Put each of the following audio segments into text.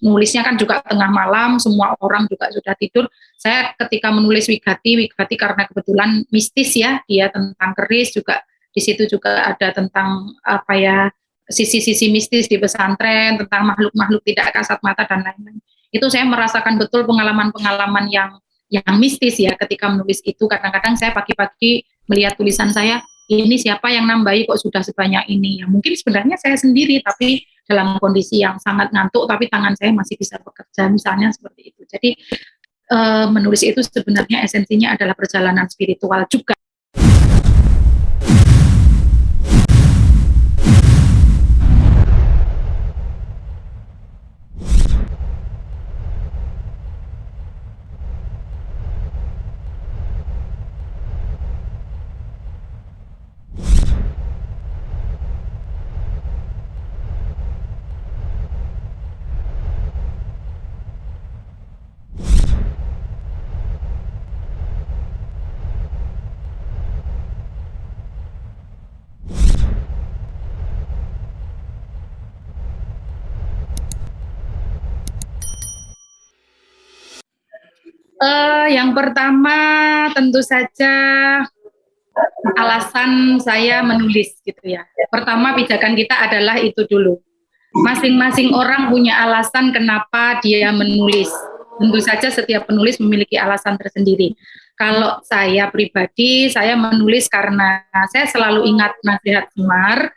nulisnya kan juga tengah malam, semua orang juga sudah tidur. Saya ketika menulis Wigati karena kebetulan mistis ya, dia tentang keris juga, di situ juga ada tentang apa ya, sisi-sisi mistis di pesantren, tentang makhluk-makhluk tidak kasat mata dan lain-lain. Itu saya merasakan betul pengalaman-pengalaman yang mistis ya ketika menulis itu. Kadang-kadang saya pagi-pagi melihat tulisan saya, ini siapa yang nambahi kok sudah sebanyak ini. Ya mungkin sebenarnya saya sendiri, tapi dalam kondisi yang sangat ngantuk, tapi tangan saya masih bisa bekerja, misalnya seperti itu. Jadi menulis itu sebenarnya esensinya adalah perjalanan spiritual juga. Yang pertama tentu saja alasan saya menulis gitu ya. Pertama, pijakan kita adalah itu dulu. Masing-masing orang punya alasan kenapa dia menulis. Tentu saja setiap penulis memiliki alasan tersendiri. Kalau saya pribadi, saya menulis karena saya selalu ingat nasihat Semar,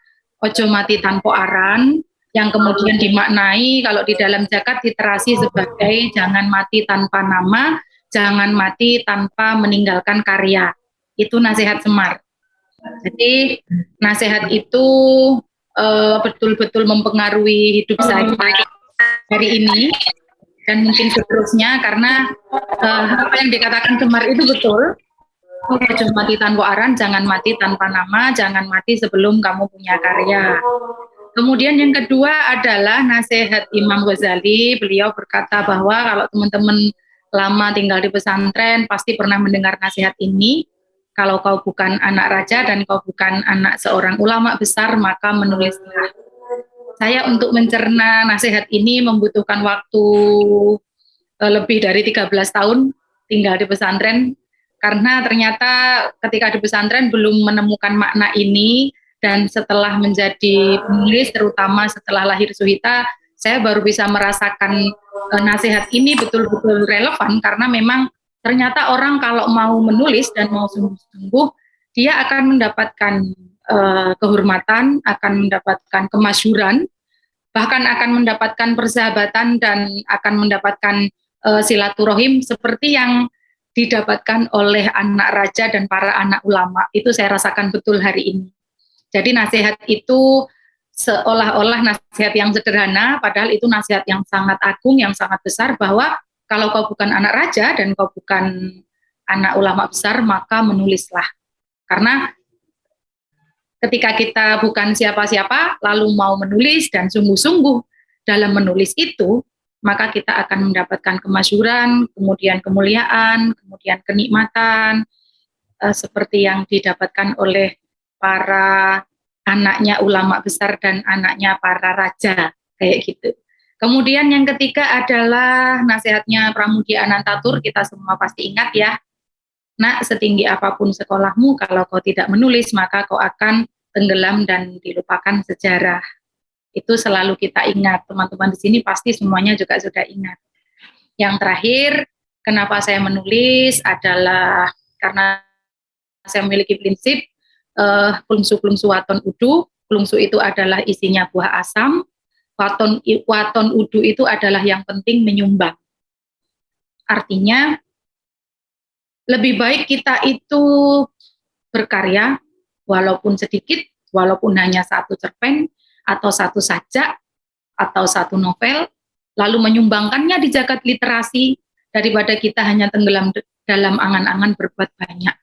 ojo mati tanpa aran, yang kemudian dimaknai kalau di dalam zakat literasi sebagai jangan mati tanpa nama, jangan mati tanpa meninggalkan karya. Itu nasihat Semar. Jadi nasihat itu betul-betul mempengaruhi hidup saya hari ini dan mungkin seterusnya, karena apa yang dikatakan Semar itu betul. Jangan mati tanpa aran, jangan mati tanpa nama, jangan mati sebelum kamu punya karya. Kemudian yang kedua adalah nasihat Imam Ghazali. Beliau berkata bahwa kalau teman-teman lama tinggal di pesantren pasti pernah mendengar nasihat ini. Kalau kau bukan anak raja dan kau bukan anak seorang ulama besar, maka menulislah. Saya untuk mencerna nasihat ini membutuhkan waktu lebih dari 13 tahun tinggal di pesantren, karena ternyata ketika di pesantren belum menemukan makna ini, dan setelah menjadi penulis, terutama setelah lahir Suhita, saya baru bisa merasakan nasihat ini betul-betul relevan, karena memang ternyata orang kalau mau menulis dan mau sungguh-sungguh, dia akan mendapatkan kehormatan, akan mendapatkan kemasyhuran, bahkan akan mendapatkan persahabatan dan akan mendapatkan silaturahim seperti yang didapatkan oleh anak raja dan para anak ulama. Itu saya rasakan betul hari ini. Jadi nasihat itu seolah-olah nasihat yang sederhana, padahal itu nasihat yang sangat agung, yang sangat besar, bahwa kalau kau bukan anak raja dan kau bukan anak ulama besar, maka menulislah. Karena ketika kita bukan siapa-siapa, lalu mau menulis dan sungguh-sungguh dalam menulis itu, maka kita akan mendapatkan kemasyhuran, kemudian kemuliaan, kemudian kenikmatan, seperti yang didapatkan oleh para anaknya ulama besar dan anaknya para raja, kayak gitu. Kemudian yang ketiga adalah nasihatnya Pramudia Anantatur, kita semua pasti ingat ya. Nak, setinggi apapun sekolahmu, kalau kau tidak menulis, maka kau akan tenggelam dan dilupakan sejarah. Itu selalu kita ingat, teman-teman di sini pasti semuanya juga sudah ingat. Yang terakhir, kenapa saya menulis adalah karena saya memiliki prinsip klungsu waton udu. Klungsu itu adalah isinya buah asam, waton udu itu adalah yang penting menyumbang. Artinya lebih baik kita itu berkarya walaupun sedikit, walaupun hanya satu cerpen atau satu sajak atau satu novel, lalu menyumbangkannya di jagat literasi, daripada kita hanya tenggelam dalam angan-angan berbuat banyak.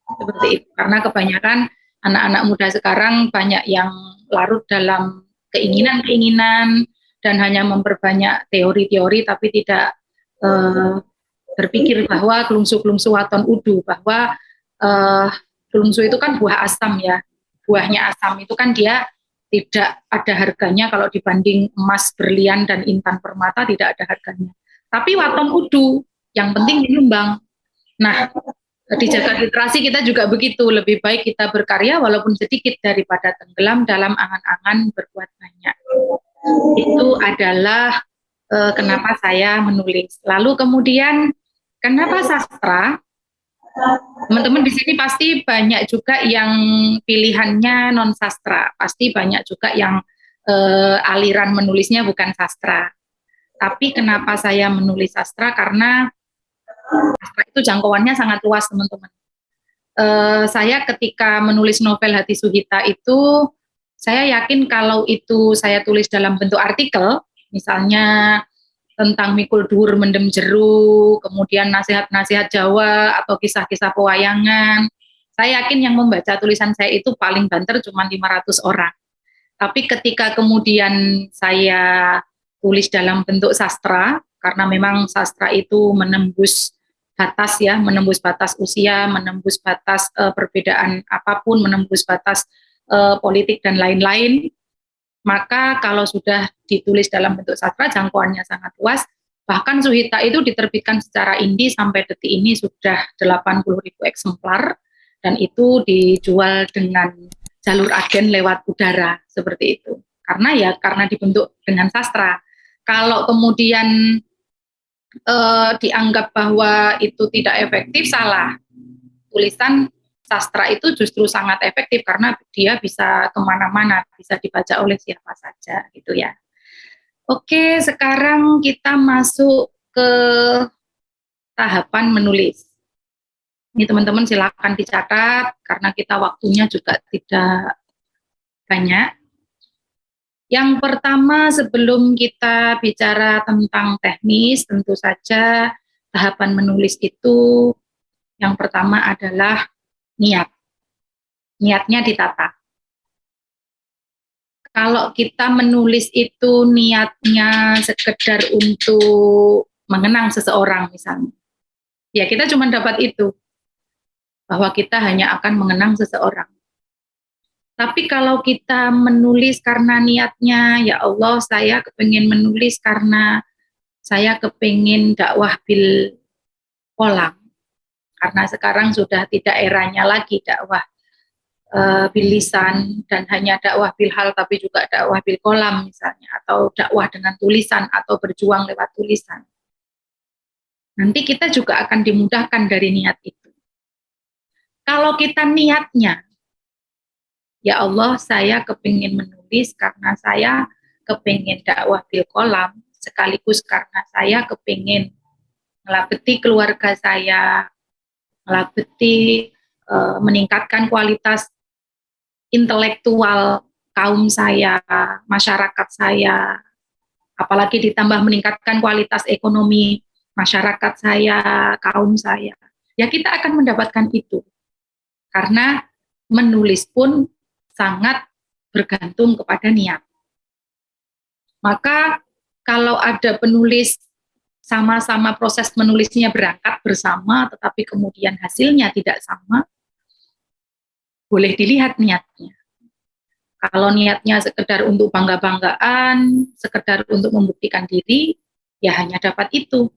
Seperti itu. Karena kebanyakan anak-anak muda sekarang banyak yang larut dalam keinginan-keinginan dan hanya memperbanyak teori-teori, tapi tidak berpikir bahwa klungsu waton udu, bahwa klungsu itu kan buah asam ya. Buahnya asam itu kan dia tidak ada harganya kalau dibanding emas, berlian, dan intan permata, tidak ada harganya. Tapi waton udu, yang penting menyumbang. Nah, di jagat literasi kita juga begitu, lebih baik kita berkarya walaupun sedikit daripada tenggelam dalam angan-angan berbuat banyak. Itu adalah kenapa saya menulis. Lalu kemudian, kenapa sastra? Teman-teman di sini pasti banyak juga yang pilihannya non sastra, pasti banyak juga yang aliran menulisnya bukan sastra. Tapi kenapa saya menulis sastra? Karena sastra itu jangkauannya sangat luas, teman-teman. Saya ketika menulis novel Hati Suhita itu, saya yakin kalau itu saya tulis dalam bentuk artikel, misalnya tentang mikul dhuwur mendem jeru, kemudian nasihat-nasihat Jawa atau kisah-kisah pewayangan. Saya yakin yang membaca tulisan saya itu paling banter cuma 500 orang. Tapi ketika kemudian saya tulis dalam bentuk sastra, karena memang sastra itu menembus batas ya, menembus batas usia, menembus batas perbedaan apapun, menembus batas politik dan lain-lain, maka kalau sudah ditulis dalam bentuk sastra, jangkauannya sangat luas. Bahkan Suhita itu diterbitkan secara indie sampai detik ini sudah 80.000 eksemplar, dan itu dijual dengan jalur agen lewat udara, seperti itu. Karena dibentuk dengan sastra. Kalau kemudian dianggap bahwa itu tidak efektif, salah. Tulisan sastra itu justru sangat efektif karena dia bisa kemana-mana, bisa dibaca oleh siapa saja gitu ya. Oke, sekarang kita masuk ke tahapan menulis. Ini teman-teman silakan dicatat karena kita waktunya juga tidak banyak. Yang pertama, sebelum kita bicara tentang teknis, tentu saja tahapan menulis itu yang pertama adalah niat. Niatnya ditata. Kalau kita menulis itu niatnya sekedar untuk mengenang seseorang misalnya, ya kita cuma dapat itu, bahwa kita hanya akan mengenang seseorang. Tapi kalau kita menulis karena niatnya, ya Allah saya kepingin menulis karena saya kepingin dakwah bil kolam, karena sekarang sudah tidak eranya lagi dakwah bilisan dan hanya dakwah bil hal tapi juga dakwah bil kolam misalnya, atau dakwah dengan tulisan atau berjuang lewat tulisan. Nanti kita juga akan dimudahkan dari niat itu. Kalau kita niatnya, ya Allah saya kepingin menulis karena saya kepingin dakwah bil kolam, sekaligus karena saya kepingin melabeti keluarga saya, melabeti meningkatkan kualitas intelektual kaum saya, masyarakat saya, apalagi ditambah meningkatkan kualitas ekonomi masyarakat saya, kaum saya, ya kita akan mendapatkan itu. Karena menulis pun sangat bergantung kepada niat. Maka kalau ada penulis sama-sama proses menulisnya berangkat bersama, tetapi kemudian hasilnya tidak sama, boleh dilihat niatnya. Kalau niatnya sekedar untuk bangga-banggaan, sekedar untuk membuktikan diri, ya hanya dapat itu.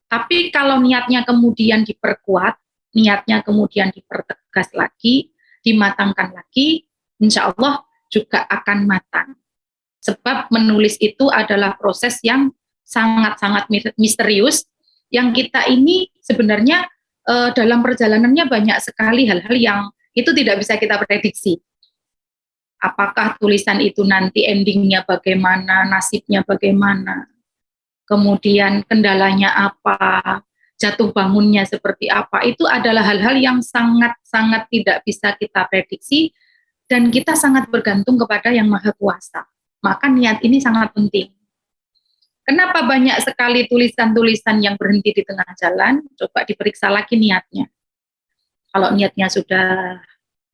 Tapi kalau niatnya kemudian diperkuat, niatnya kemudian dipertegas lagi, dimatangkan lagi, insya Allah juga akan matang. Sebab menulis itu adalah proses yang sangat-sangat misterius, yang kita ini sebenarnya dalam perjalanannya banyak sekali hal-hal yang itu tidak bisa kita prediksi. Apakah tulisan itu nanti endingnya bagaimana, nasibnya bagaimana, kemudian kendalanya apa, jatuh bangunnya seperti apa, itu adalah hal-hal yang sangat-sangat tidak bisa kita prediksi, dan kita sangat bergantung kepada Yang Maha Kuasa. Maka niat ini sangat penting. Kenapa banyak sekali tulisan-tulisan yang berhenti di tengah jalan? Coba diperiksa lagi niatnya. Kalau niatnya sudah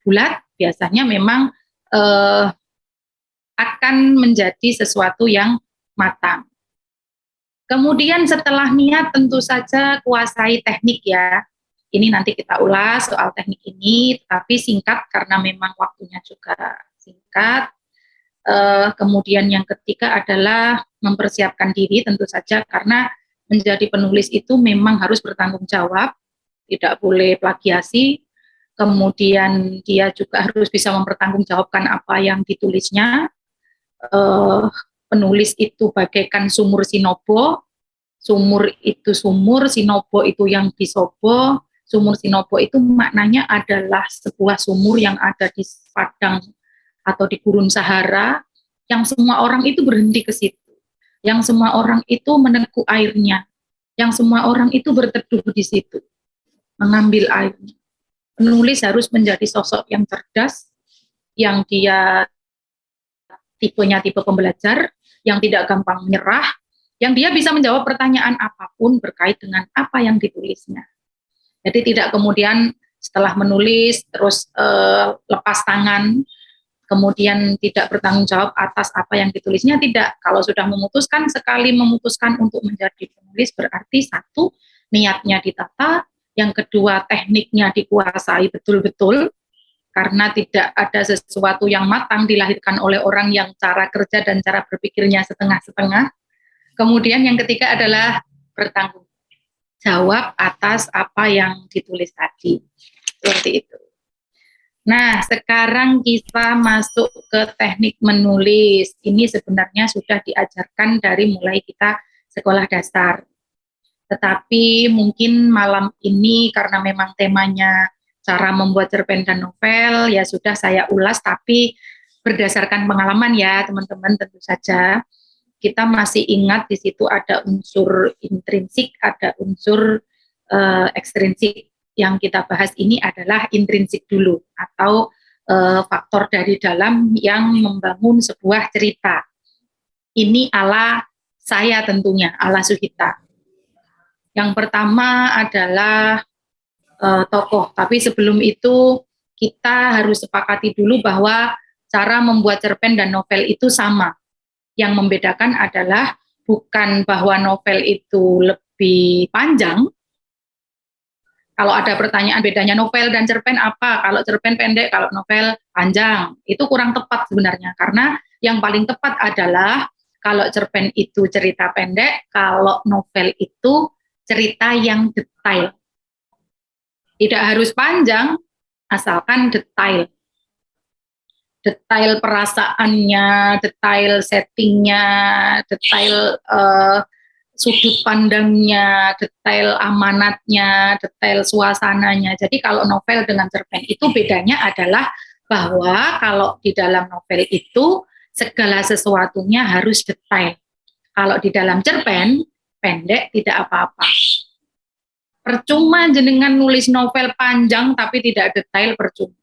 bulat, biasanya memang akan menjadi sesuatu yang matang. Kemudian setelah niat tentu saja kuasai teknik ya. Ini nanti kita ulas soal teknik ini, tapi singkat karena memang waktunya juga singkat. Kemudian yang ketiga adalah mempersiapkan diri tentu saja, karena menjadi penulis itu memang harus bertanggung jawab, tidak boleh plagiasi. Kemudian dia juga harus bisa mempertanggungjawabkan apa yang ditulisnya. Penulis itu bagaikan sumur Sinobo, sumur itu sumur, Sinobo itu yang disobo. Sumur Sinobo itu maknanya adalah sebuah sumur yang ada di padang atau di gurun Sahara, yang semua orang itu berhenti ke situ, yang semua orang itu meneguk airnya, yang semua orang itu berteduh di situ, mengambil airnya. Penulis harus menjadi sosok yang cerdas, yang dia tipenya tipe pembelajar, yang tidak gampang menyerah, yang dia bisa menjawab pertanyaan apapun berkait dengan apa yang ditulisnya. Jadi tidak kemudian setelah menulis terus lepas tangan, kemudian tidak bertanggung jawab atas apa yang ditulisnya. Tidak. Kalau sudah memutuskan, sekali memutuskan untuk menjadi penulis, berarti satu, niatnya ditata, yang kedua, tekniknya dikuasai betul-betul, karena tidak ada sesuatu yang matang dilahirkan oleh orang yang cara kerja dan cara berpikirnya setengah-setengah. Kemudian yang ketiga adalah bertanggung jawab atas apa yang ditulis tadi. Seperti itu. Nah, sekarang kita masuk ke teknik menulis. Ini sebenarnya sudah diajarkan dari mulai kita sekolah dasar. Tetapi mungkin malam ini karena memang temanya cara membuat cerpen dan novel, ya sudah saya ulas, tapi berdasarkan pengalaman ya teman-teman, tentu saja kita masih ingat di situ ada unsur intrinsik, ada unsur ekstrinsik. Yang kita bahas ini adalah intrinsik dulu, atau faktor dari dalam yang membangun sebuah cerita. Ini ala saya tentunya, ala Suhita. Yang pertama adalah tokoh, tapi sebelum itu kita harus sepakati dulu bahwa cara membuat cerpen dan novel itu sama. Yang membedakan adalah bukan bahwa novel itu lebih panjang. Kalau ada pertanyaan bedanya novel dan cerpen apa? Kalau cerpen pendek, kalau novel panjang. Itu kurang tepat sebenarnya, karena yang paling tepat adalah kalau cerpen itu cerita pendek, kalau novel itu cerita yang detail. Tidak harus panjang, asalkan detail. Detail perasaannya, detail settingnya, detail sudut pandangnya, detail amanatnya, detail suasananya. Jadi kalau novel dengan cerpen itu bedanya adalah bahwa kalau di dalam novel itu segala sesuatunya harus detail. Kalau di dalam cerpen pendek tidak apa-apa. Percuma jenengan nulis novel panjang tapi tidak detail, percuma.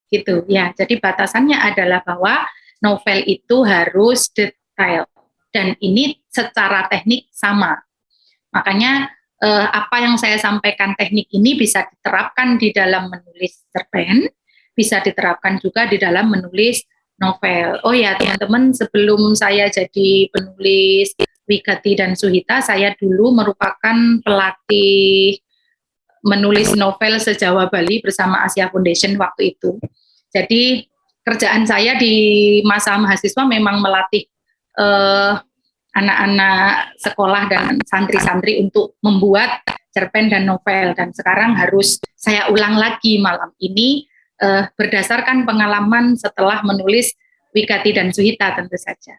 Gitu ya. Jadi batasannya adalah bahwa novel itu harus detail. Dan ini secara teknik sama. Makanya apa yang saya sampaikan teknik ini bisa diterapkan di dalam menulis cerpen, bisa diterapkan juga di dalam menulis novel. Oh ya teman-teman, sebelum saya jadi penulis Wigati dan Suhita, saya dulu merupakan pelatih menulis novel se-Jawa Bali bersama Asia Foundation waktu itu. Jadi kerjaan saya di masa mahasiswa memang melatih anak-anak sekolah dan santri-santri untuk membuat cerpen dan novel, dan sekarang harus saya ulang lagi malam ini berdasarkan pengalaman setelah menulis Wigati dan Suhita tentu saja.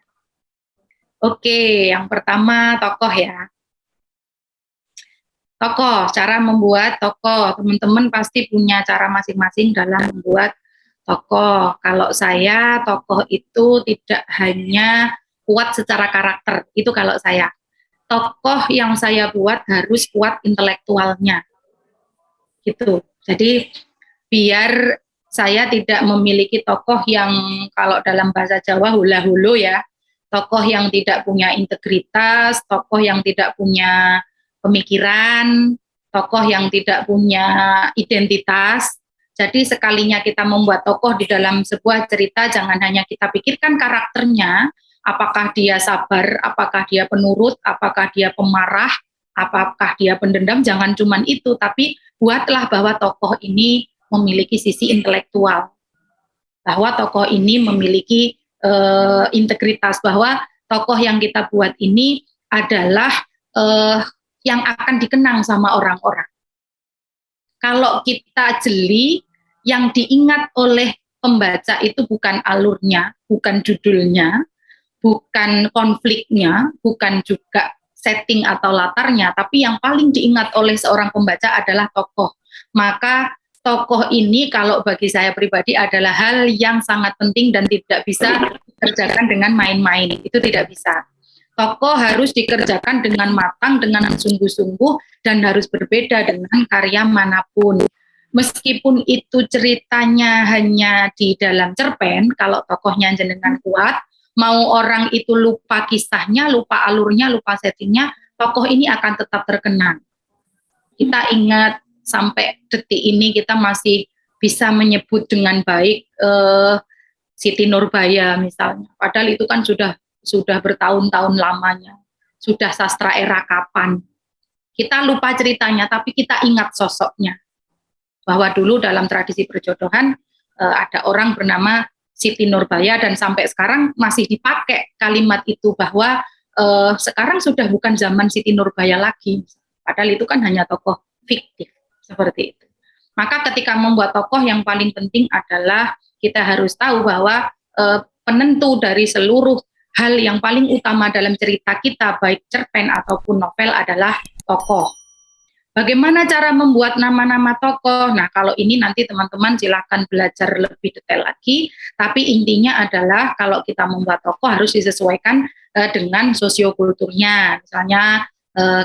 Oke, yang pertama tokoh ya. Tokoh, cara membuat tokoh. Teman-teman pasti punya cara masing-masing dalam membuat tokoh. Kalau saya, tokoh itu tidak hanya kuat secara karakter, itu kalau saya. Tokoh yang saya buat harus kuat intelektualnya. Gitu. Jadi biar saya tidak memiliki tokoh yang kalau dalam bahasa Jawa hula-hulu ya, tokoh yang tidak punya integritas, tokoh yang tidak punya pemikiran, tokoh yang tidak punya identitas. Jadi sekalinya kita membuat tokoh di dalam sebuah cerita, jangan hanya kita pikirkan karakternya, apakah dia sabar, apakah dia penurut, apakah dia pemarah, apakah dia pendendam, jangan cuman itu, tapi buatlah bahwa tokoh ini memiliki sisi intelektual. bahwa tokoh ini memiliki integritas, bahwa tokoh yang kita buat ini adalah yang akan dikenang sama orang-orang. Kalau kita jeli, yang diingat oleh pembaca itu bukan alurnya, bukan judulnya, bukan konfliknya, bukan juga setting atau latarnya, tapi yang paling diingat oleh seorang pembaca adalah tokoh. Maka tokoh ini kalau bagi saya pribadi adalah hal yang sangat penting dan tidak bisa dikerjakan dengan main-main. Itu tidak bisa. Tokoh harus dikerjakan dengan matang, dengan sungguh-sungguh, dan harus berbeda dengan karya manapun. Meskipun itu ceritanya hanya di dalam cerpen, kalau tokohnya jenengan kuat, mau orang itu lupa kisahnya, lupa alurnya, lupa settingnya, tokoh ini akan tetap terkenang. Kita ingat sampai detik ini kita masih bisa menyebut dengan baik Siti Nurbaya misalnya. Padahal itu kan sudah bertahun-tahun lamanya, sudah sastra era kapan. Kita lupa ceritanya, tapi kita ingat sosoknya. Bahwa dulu dalam tradisi perjodohan ada orang bernama Siti Nurbaya dan sampai sekarang masih dipakai kalimat itu bahwa sekarang sudah bukan zaman Siti Nurbaya lagi. Padahal itu kan hanya tokoh fiktif. Seperti itu. Maka ketika membuat tokoh yang paling penting adalah kita harus tahu bahwa penentu dari seluruh hal yang paling utama dalam cerita kita, baik cerpen ataupun novel adalah tokoh. Bagaimana cara membuat nama-nama tokoh? Nah, kalau ini nanti teman-teman silakan belajar lebih detail lagi, tapi intinya adalah kalau kita membuat tokoh harus disesuaikan dengan sosiokulturnya. Misalnya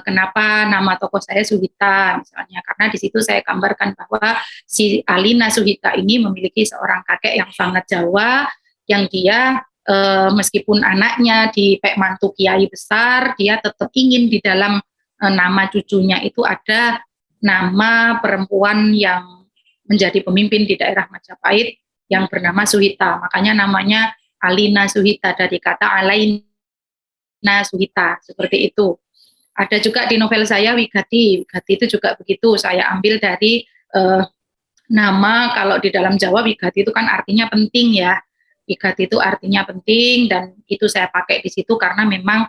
kenapa nama tokoh saya Suhita misalnya, karena di situ saya gambarkan bahwa si Alina Suhita ini memiliki seorang kakek yang sangat Jawa, yang dia meskipun anaknya dipek mantu kiai besar, dia tetap ingin di dalam nama cucunya itu ada nama perempuan yang menjadi pemimpin di daerah Majapahit yang bernama Suhita, makanya namanya Alina Suhita dari kata Alaina Suhita, seperti itu. Ada juga di novel saya Wigati itu juga begitu, saya ambil dari nama, kalau di dalam Jawa Wigati itu kan artinya penting ya, Wigati itu artinya penting, dan itu saya pakai di situ karena memang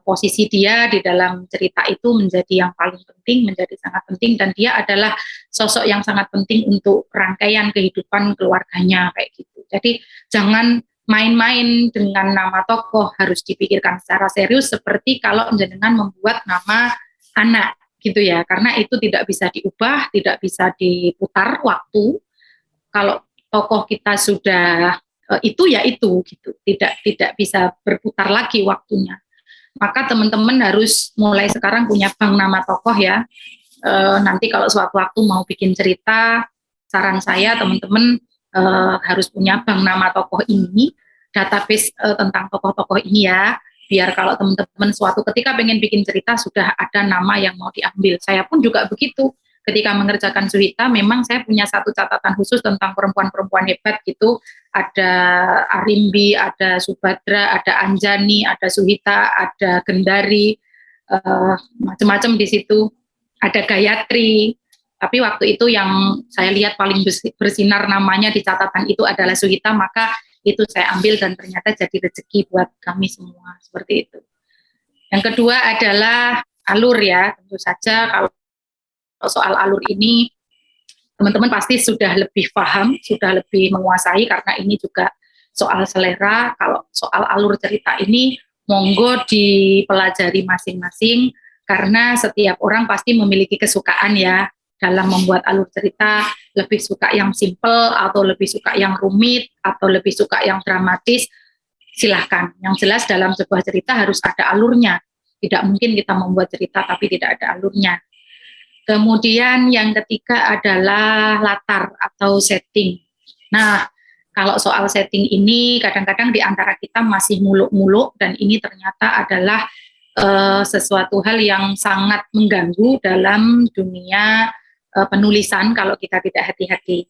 posisi dia di dalam cerita itu menjadi yang paling penting, menjadi sangat penting, dan dia adalah sosok yang sangat penting untuk rangkaian kehidupan keluarganya kayak gitu. Jadi jangan main-main dengan nama tokoh, harus dipikirkan secara serius seperti kalau jenengan membuat nama anak gitu ya, karena itu tidak bisa diubah, tidak bisa diputar waktu. Kalau tokoh kita sudah itu ya itu gitu, tidak bisa berputar lagi waktunya. Maka teman-teman harus mulai sekarang punya bank nama tokoh ya. Nanti kalau suatu waktu mau bikin cerita, saran saya teman-teman harus punya bank nama tokoh ini, database tentang tokoh-tokoh ini ya, biar kalau teman-teman suatu ketika pengen bikin cerita sudah ada nama yang mau diambil. Saya pun juga begitu, ketika mengerjakan Suhita memang saya punya satu catatan khusus tentang perempuan-perempuan hebat gitu, ada Arimbi, ada Subadra, ada Anjani, ada Suhita, ada Gendari, macam-macam di situ, ada Gayatri. Tapi waktu itu yang saya lihat paling bersinar namanya di catatan itu adalah Suhita, maka itu saya ambil dan ternyata jadi rezeki buat kami semua, seperti itu. Yang kedua adalah alur ya, tentu saja kalau soal alur ini teman-teman pasti sudah lebih paham, sudah lebih menguasai karena ini juga soal selera. Kalau soal alur cerita ini monggo dipelajari masing-masing karena setiap orang pasti memiliki kesukaan ya dalam membuat alur cerita, lebih suka yang simple atau lebih suka yang rumit atau lebih suka yang dramatis, silahkan. Yang jelas dalam sebuah cerita harus ada alurnya. Tidak mungkin kita membuat cerita tapi tidak ada alurnya. Kemudian yang ketiga adalah latar atau setting. Nah, kalau soal setting ini kadang-kadang di antara kita masih muluk-muluk dan ini ternyata adalah sesuatu hal yang sangat mengganggu dalam dunia penulisan kalau kita tidak hati-hati.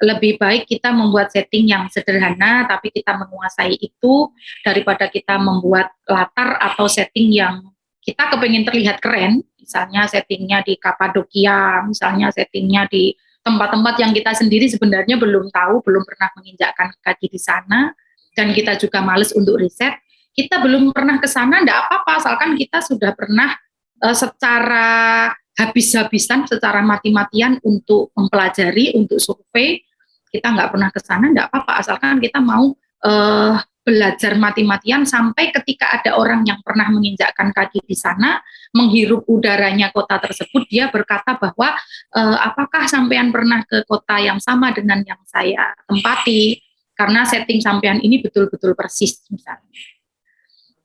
Lebih baik kita membuat setting yang sederhana tapi kita menguasai itu daripada kita membuat latar atau setting yang kita kepengen terlihat keren, misalnya settingnya di Kapadokia, misalnya settingnya di tempat-tempat yang kita sendiri sebenarnya belum tahu, belum pernah menginjakkan kaki di sana, dan kita juga males untuk riset, kita belum pernah ke sana, enggak apa-apa, asalkan kita sudah pernah secara habis-habisan, secara mati-matian untuk mempelajari, untuk survei, kita nggak pernah ke sana, nggak apa-apa, asalkan kita mau belajar mati-matian sampai ketika ada orang yang pernah menginjakkan kaki di sana, menghirup udaranya kota tersebut, dia berkata bahwa apakah sampean pernah ke kota yang sama dengan yang saya tempati, karena setting sampean ini betul-betul persis misalnya.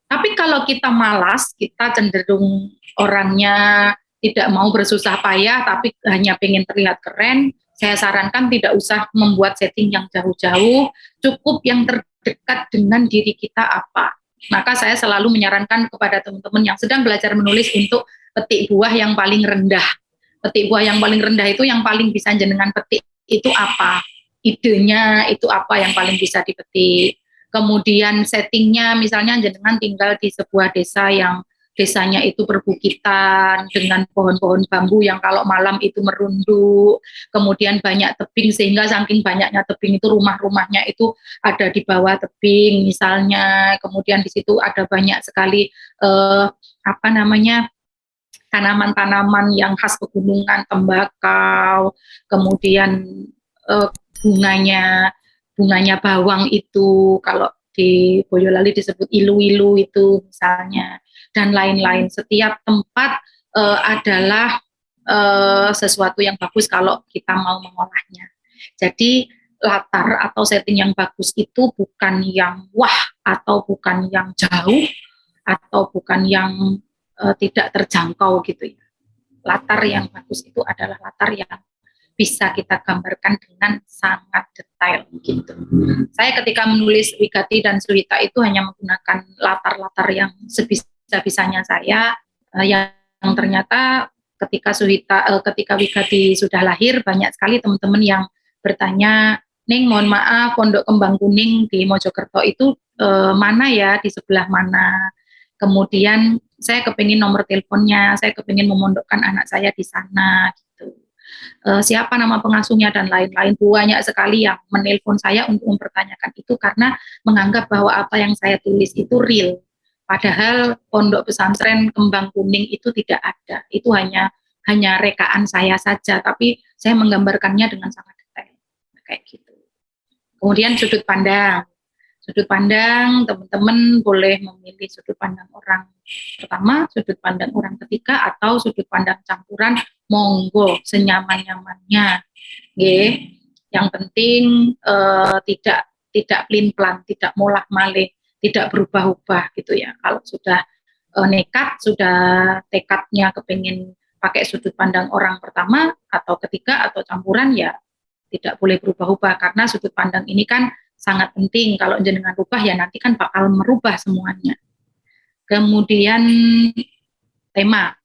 Tapi kalau kita malas, kita cenderung orangnya tidak mau bersusah payah, tapi hanya ingin terlihat keren, saya sarankan tidak usah membuat setting yang jauh-jauh, cukup yang terdekat dengan diri kita apa. Maka saya selalu menyarankan kepada teman-teman yang sedang belajar menulis untuk petik buah yang paling rendah. Petik buah yang paling rendah itu yang paling bisa jenengan petik itu apa? Idenya itu apa yang paling bisa dipetik. Kemudian settingnya misalnya jenengan tinggal di sebuah desa yang desanya itu perbukitan dengan pohon-pohon bambu yang kalau malam itu merunduk, kemudian banyak tebing sehingga saking banyaknya tebing itu rumah-rumahnya itu ada di bawah tebing misalnya, kemudian di situ ada banyak sekali tanaman-tanaman yang khas pegunungan, tembakau, kemudian bunganya bawang itu kalau di Boyolali disebut ilu-ilu itu misalnya, dan lain-lain. Setiap tempat adalah sesuatu yang bagus kalau kita mau mengolahnya. Jadi latar atau setting yang bagus itu bukan yang wah atau bukan yang jauh atau bukan yang tidak terjangkau gitu ya. Latar yang bagus itu adalah latar yang bisa kita gambarkan dengan sangat detail gitu. Saya ketika menulis Wigati dan Suhita itu hanya menggunakan latar-latar yang sebisa-bisanya saya, yang ternyata ketika Wigati sudah lahir, banyak sekali teman-teman yang bertanya, Ning mohon maaf, Pondok Kembang Kuning di Mojokerto itu mana ya, di sebelah mana? Kemudian saya kepingin nomor teleponnya, saya kepingin memondokkan anak saya di sana gitu. Siapa nama pengasuhnya dan lain-lain. Banyak sekali yang menelpon saya untuk mempertanyakan itu karena menganggap bahwa apa yang saya tulis itu real. Padahal pondok pesantren Kembang Kuning itu tidak ada. Itu hanya rekaan saya saja, tapi saya menggambarkannya dengan sangat detail. Kayak gitu. Kemudian sudut pandang. Sudut pandang, teman-teman boleh memilih sudut pandang orang pertama, sudut pandang orang ketiga, atau sudut pandang campuran, monggo senyaman-nyamannya. Yang penting tidak pelin-pelan, tidak molah-malih, tidak berubah-ubah gitu ya. Kalau sudah nekat, sudah tekadnya kepingin pakai sudut pandang orang pertama atau ketiga atau campuran, ya tidak boleh berubah-ubah, karena sudut pandang ini kan sangat penting. Kalau jenengan rubah ya nanti kan bakal merubah semuanya. Kemudian tema.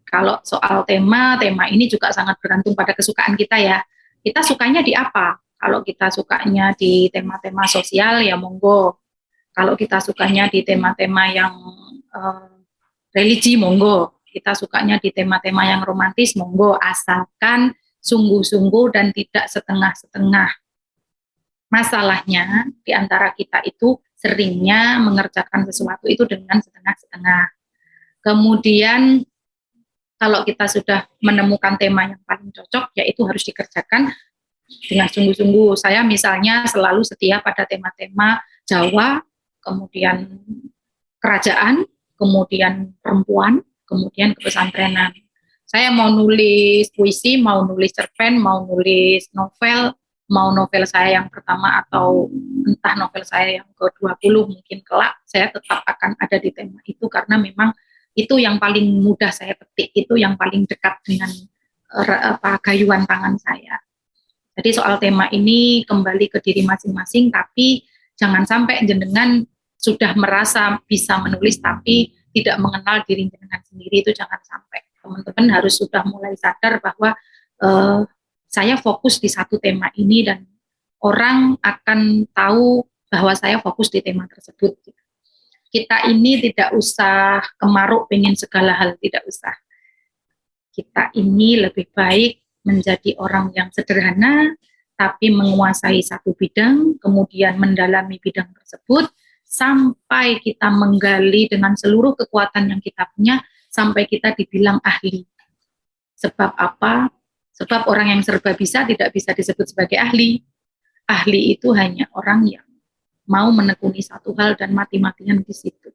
Kalau soal tema ini juga sangat bergantung pada kesukaan kita ya. Kita sukanya di apa? Kalau kita sukanya di tema-tema sosial ya monggo. Kalau kita sukanya di tema-tema yang religi monggo. Kita sukanya di tema-tema yang romantis monggo, asalkan sungguh-sungguh dan tidak setengah-setengah. Masalahnya di antara kita itu seringnya mengerjakan sesuatu itu dengan setengah-setengah. Kemudian kalau kita sudah menemukan tema yang paling cocok, yaitu harus dikerjakan dengan sungguh-sungguh. Saya misalnya selalu setia pada tema-tema Jawa, kemudian kerajaan, kemudian perempuan, kemudian kepesantrenan. Saya mau nulis puisi, mau nulis cerpen, mau nulis novel, mau novel saya yang pertama atau entah novel saya yang ke-20 mungkin kelak, saya tetap akan ada di tema itu karena memang itu yang paling mudah saya petik, itu yang paling dekat dengan gayuan tangan saya. Jadi soal tema ini kembali ke diri masing-masing, tapi jangan sampai jenengan sudah merasa bisa menulis tapi tidak mengenal diri jenengan sendiri, itu jangan sampai. Teman-teman harus sudah mulai sadar bahwa saya fokus di satu tema ini dan orang akan tahu bahwa saya fokus di tema tersebut. Kita ini tidak usah kemaruk pengen segala hal, tidak usah. Kita ini lebih baik menjadi orang yang sederhana, tapi menguasai satu bidang, kemudian mendalami bidang tersebut, sampai kita menggali dengan seluruh kekuatan yang kita punya, sampai kita dibilang ahli. Sebab apa? Sebab orang yang serba bisa tidak bisa disebut sebagai ahli. Ahli itu hanya orang yang mau menekuni satu hal dan mati-matian di situ.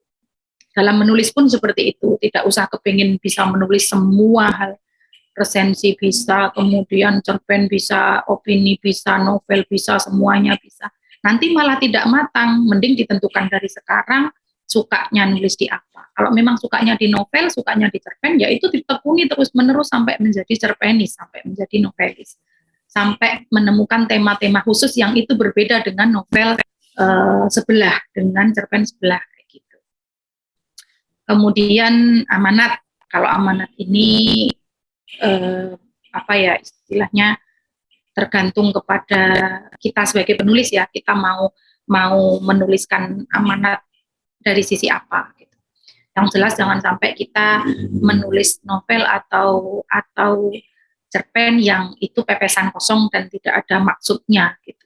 Dalam menulis pun seperti itu, tidak usah kepingin bisa menulis semua hal. Resensi bisa, kemudian cerpen bisa, opini bisa, novel bisa, semuanya bisa. Nanti malah tidak matang, mending ditentukan dari sekarang sukanya nulis di apa. Kalau memang sukanya di novel, sukanya di cerpen, ya itu ditekuni terus-menerus sampai menjadi cerpenis, sampai menjadi novelis. Sampai menemukan tema-tema khusus yang itu berbeda dengan novel sebelah, dengan cerpen sebelah. Gitu. Kemudian amanat, kalau amanat ini apa ya istilahnya, tergantung kepada kita sebagai penulis ya, kita mau menuliskan amanat dari sisi apa gitu. Yang jelas jangan sampai kita menulis novel atau cerpen yang itu pepesan kosong dan tidak ada maksudnya gitu.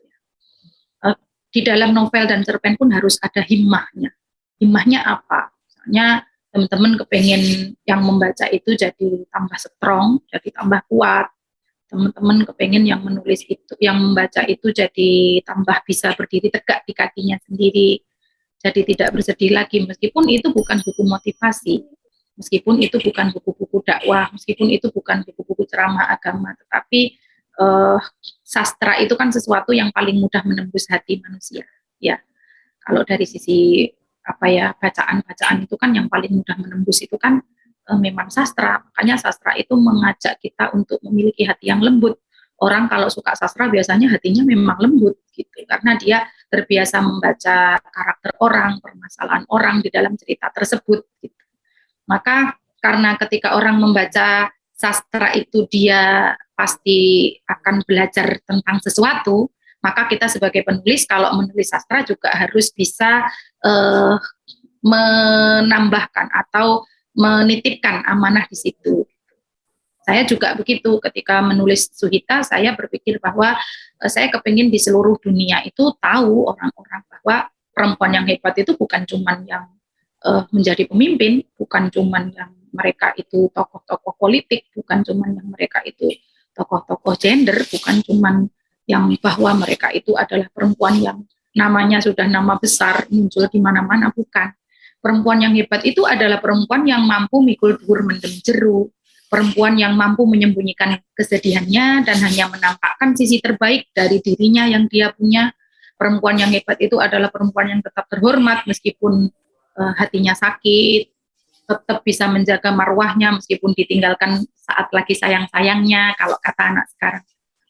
Di dalam novel dan cerpen pun harus ada himmahnya. Himmahnya apa? Misalnya teman-teman kepengen yang membaca itu jadi tambah strong, jadi tambah kuat. Teman-teman kepengen yang menulis itu, yang membaca itu jadi tambah bisa berdiri tegak di kakinya sendiri, jadi tidak bersedih lagi, meskipun itu bukan buku motivasi, meskipun itu bukan buku-buku dakwah, meskipun itu bukan buku-buku ceramah agama, tetapi sastra itu kan sesuatu yang paling mudah menembus hati manusia, ya. Kalau dari sisi apa ya, bacaan-bacaan itu kan yang paling mudah menembus itu kan memang sastra. Makanya sastra itu mengajak kita untuk memiliki hati yang lembut. Orang kalau suka sastra biasanya hatinya memang lembut gitu, karena dia terbiasa membaca karakter orang, permasalahan orang di dalam cerita tersebut gitu. Maka karena ketika orang membaca sastra itu dia pasti akan belajar tentang sesuatu, maka kita sebagai penulis kalau menulis sastra juga harus bisa menambahkan atau menitipkan amanah di situ. Saya juga begitu, ketika menulis Suhita, saya berpikir bahwa saya kepingin di seluruh dunia itu tahu orang-orang bahwa perempuan yang hebat itu bukan cuman yang menjadi pemimpin, bukan cuman yang mereka itu tokoh-tokoh politik, bukan cuman yang mereka itu tokoh-tokoh gender, bukan cuman yang bahwa mereka itu adalah perempuan yang namanya sudah nama besar, muncul di mana-mana, bukan. Perempuan yang hebat itu adalah perempuan yang mampu mikul dhuwur mendem jeru, perempuan yang mampu menyembunyikan kesedihannya dan hanya menampakkan sisi terbaik dari dirinya yang dia punya. Perempuan yang hebat itu adalah perempuan yang tetap terhormat meskipun hatinya sakit, tetap bisa menjaga marwahnya meskipun ditinggalkan saat lagi sayang-sayangnya, kalau kata anak sekarang.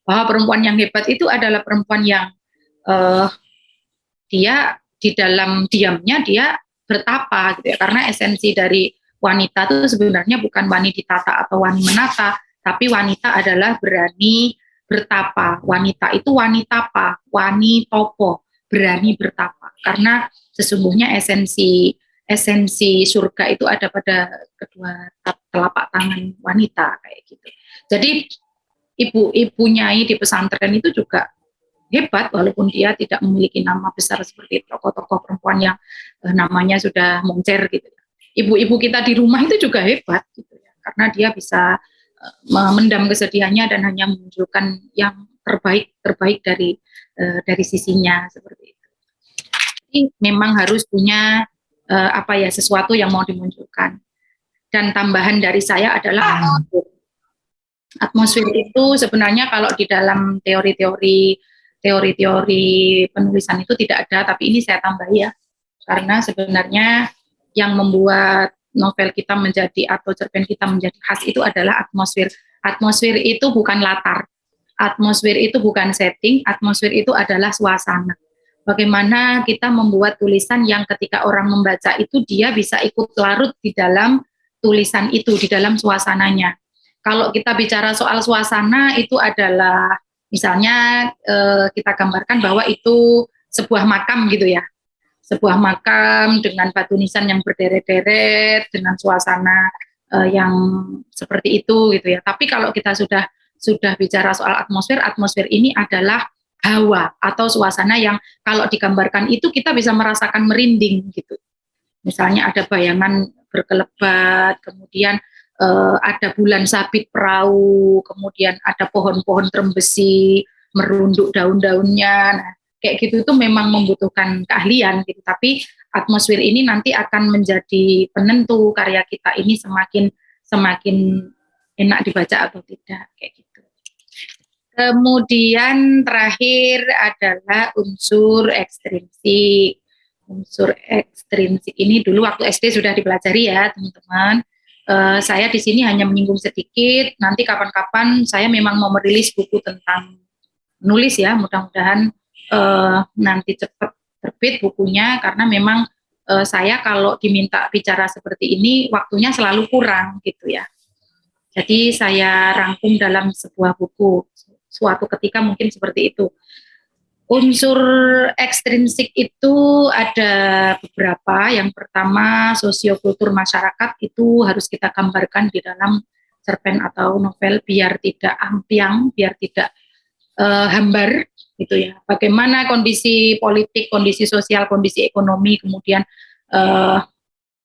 Bahwa perempuan yang hebat itu adalah perempuan yang dia di dalam diamnya dia bertapa gitu ya, karena esensi dari wanita itu sebenarnya bukan wani ditata atau wani menata, tapi wanita adalah berani bertapa. Wanita itu wanita apa? Wani topo, berani bertapa. Karena sesungguhnya esensi surga itu ada pada kedua telapak tangan wanita kayak gitu. Jadi ibu-ibu nyai di pesantren itu juga hebat, walaupun dia tidak memiliki nama besar seperti tokoh-tokoh perempuan yang namanya sudah moncer gitu. Ibu-ibu kita di rumah itu juga hebat gitu ya, karena dia bisa memendam kesedihannya dan hanya menunjukkan yang terbaik dari sisinya seperti itu. Jadi memang harus punya apa ya, sesuatu yang mau dimunculkan. Dan tambahan dari saya adalah atmosfer itu sebenarnya kalau di dalam teori-teori penulisan itu tidak ada, tapi ini saya tambah ya, karena sebenarnya yang membuat novel kita menjadi atau cerpen kita menjadi khas itu adalah atmosfer. Atmosfer itu bukan latar, atmosfer itu bukan setting, atmosfer itu adalah suasana. Bagaimana kita membuat tulisan yang ketika orang membaca itu dia bisa ikut larut di dalam tulisan itu, di dalam suasananya. Kalau kita bicara soal suasana itu adalah misalnya kita gambarkan bahwa itu sebuah makam gitu ya, sebuah makam dengan batu nisan yang berderet-deret, dengan suasana yang seperti itu gitu ya. Tapi kalau kita sudah sudah bicara soal atmosfer, atmosfer ini adalah hawa atau suasana yang kalau digambarkan itu kita bisa merasakan merinding gitu. Misalnya ada bayangan berkelebat, kemudian ada bulan sabit perahu, kemudian ada pohon-pohon terembesi, merunduk daun-daunnya. Nah, kayak gitu itu memang membutuhkan keahlian gitu. Tapi atmosfer ini nanti akan menjadi penentu karya kita ini semakin enak dibaca atau tidak kayak gitu. Kemudian terakhir adalah unsur ekstrinsik. Unsur ekstrinsik ini dulu waktu SD sudah dipelajari ya teman-teman. Saya di sini hanya menyinggung sedikit. Nanti kapan-kapan saya memang mau merilis buku tentang menulis ya. Mudah-mudahan nanti cepat terbit bukunya karena memang saya kalau diminta bicara seperti ini waktunya selalu kurang gitu ya. Jadi saya rangkum dalam sebuah buku. Suatu ketika mungkin seperti itu. Unsur ekstrinsik itu ada beberapa. Yang pertama, sosiokultur masyarakat itu harus kita gambarkan di dalam cerpen atau novel biar tidak ampiang, biar tidak hambar gitu ya. Bagaimana kondisi politik, kondisi sosial, kondisi ekonomi, kemudian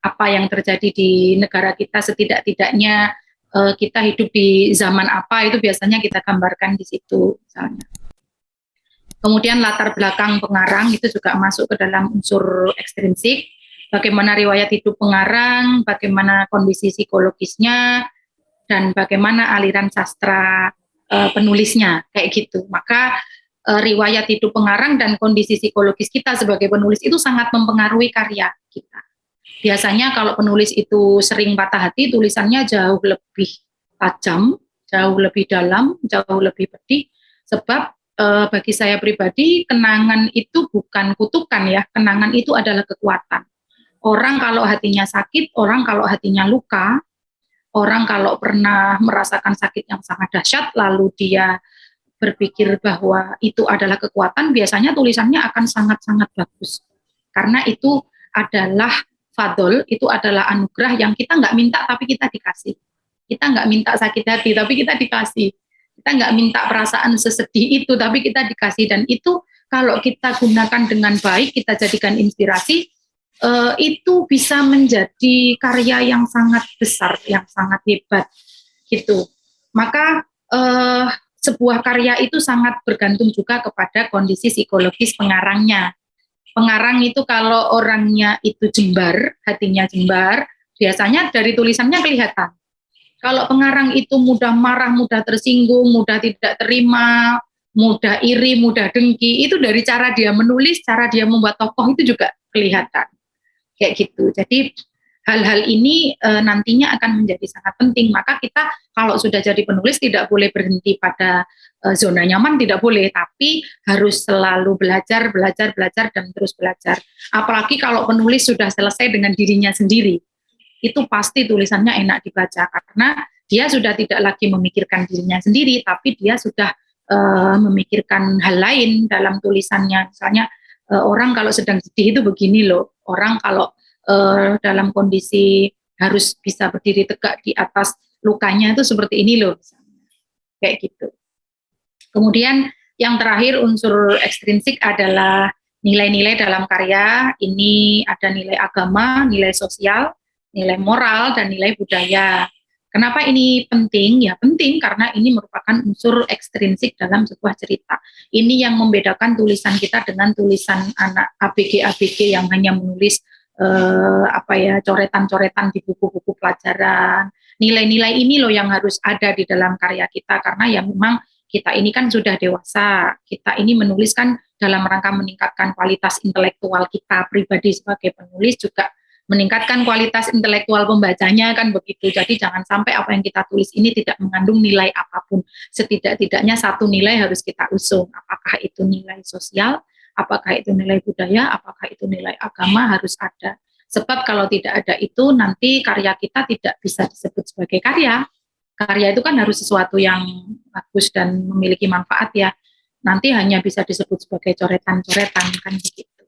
apa yang terjadi di negara kita, setidak-tidaknya kita hidup di zaman apa itu biasanya kita gambarkan di situ misalnya. Kemudian latar belakang pengarang itu juga masuk ke dalam unsur ekstrinsik. Bagaimana riwayat hidup pengarang, bagaimana kondisi psikologisnya, dan bagaimana aliran sastra penulisnya, kayak gitu. Maka riwayat hidup pengarang dan kondisi psikologis kita sebagai penulis itu sangat mempengaruhi karya kita. Biasanya kalau penulis itu sering patah hati, tulisannya jauh lebih tajam, jauh lebih dalam, jauh lebih pedih, sebab bagi saya pribadi, kenangan itu bukan kutukan ya, kenangan itu adalah kekuatan. Orang kalau hatinya sakit, orang kalau hatinya luka, orang kalau pernah merasakan sakit yang sangat dahsyat, lalu dia berpikir bahwa itu adalah kekuatan, biasanya tulisannya akan sangat-sangat bagus. Karena itu adalah fadol, itu adalah anugerah yang kita nggak minta tapi kita dikasih. Kita nggak minta sakit hati tapi kita dikasih. Kita nggak minta perasaan sesedih itu, tapi kita dikasih. Dan itu kalau kita gunakan dengan baik, kita jadikan inspirasi, itu bisa menjadi karya yang sangat besar, yang sangat hebat. Gitu. Maka sebuah karya itu sangat bergantung juga kepada kondisi psikologis pengarangnya. Pengarang itu kalau orangnya itu jembar, hatinya jembar, biasanya dari tulisannya kelihatan. Kalau pengarang itu mudah marah, mudah tersinggung, mudah tidak terima, mudah iri, mudah dengki, itu dari cara dia menulis, cara dia membuat tokoh itu juga kelihatan. Kayak gitu. Jadi hal-hal ini nantinya akan menjadi sangat penting. Maka kita kalau sudah jadi penulis tidak boleh berhenti pada zona nyaman, tidak boleh. Tapi harus selalu belajar, dan terus belajar. Apalagi kalau penulis sudah selesai dengan dirinya sendiri. Itu pasti tulisannya enak dibaca karena dia sudah tidak lagi memikirkan dirinya sendiri, tapi dia sudah memikirkan hal lain dalam tulisannya. Misalnya orang kalau sedang sedih itu begini loh, orang kalau dalam kondisi harus bisa berdiri tegak di atas lukanya itu seperti ini loh, kayak gitu. Kemudian yang terakhir unsur ekstrinsik adalah nilai-nilai dalam karya. Ini ada nilai agama, nilai sosial, nilai moral, dan nilai budaya. Kenapa ini penting? Ya penting karena ini merupakan unsur ekstrinsik dalam sebuah cerita. Ini yang membedakan tulisan kita dengan tulisan anak ABG yang hanya menulis coretan-coretan di buku-buku pelajaran. Nilai-nilai ini loh yang harus ada di dalam karya kita karena ya memang kita ini kan sudah dewasa. Kita ini menulis kan dalam rangka meningkatkan kualitas intelektual kita pribadi sebagai penulis, juga meningkatkan kualitas intelektual pembacanya kan begitu. Jadi jangan sampai apa yang kita tulis ini tidak mengandung nilai apapun. Setidak-tidaknya satu nilai harus kita usung. Apakah itu nilai sosial, apakah itu nilai budaya, apakah itu nilai agama, harus ada. Sebab kalau tidak ada itu nanti karya kita tidak bisa disebut sebagai karya. Karya itu kan harus sesuatu yang bagus dan memiliki manfaat ya. Nanti hanya bisa disebut sebagai coretan-coretan kan begitu.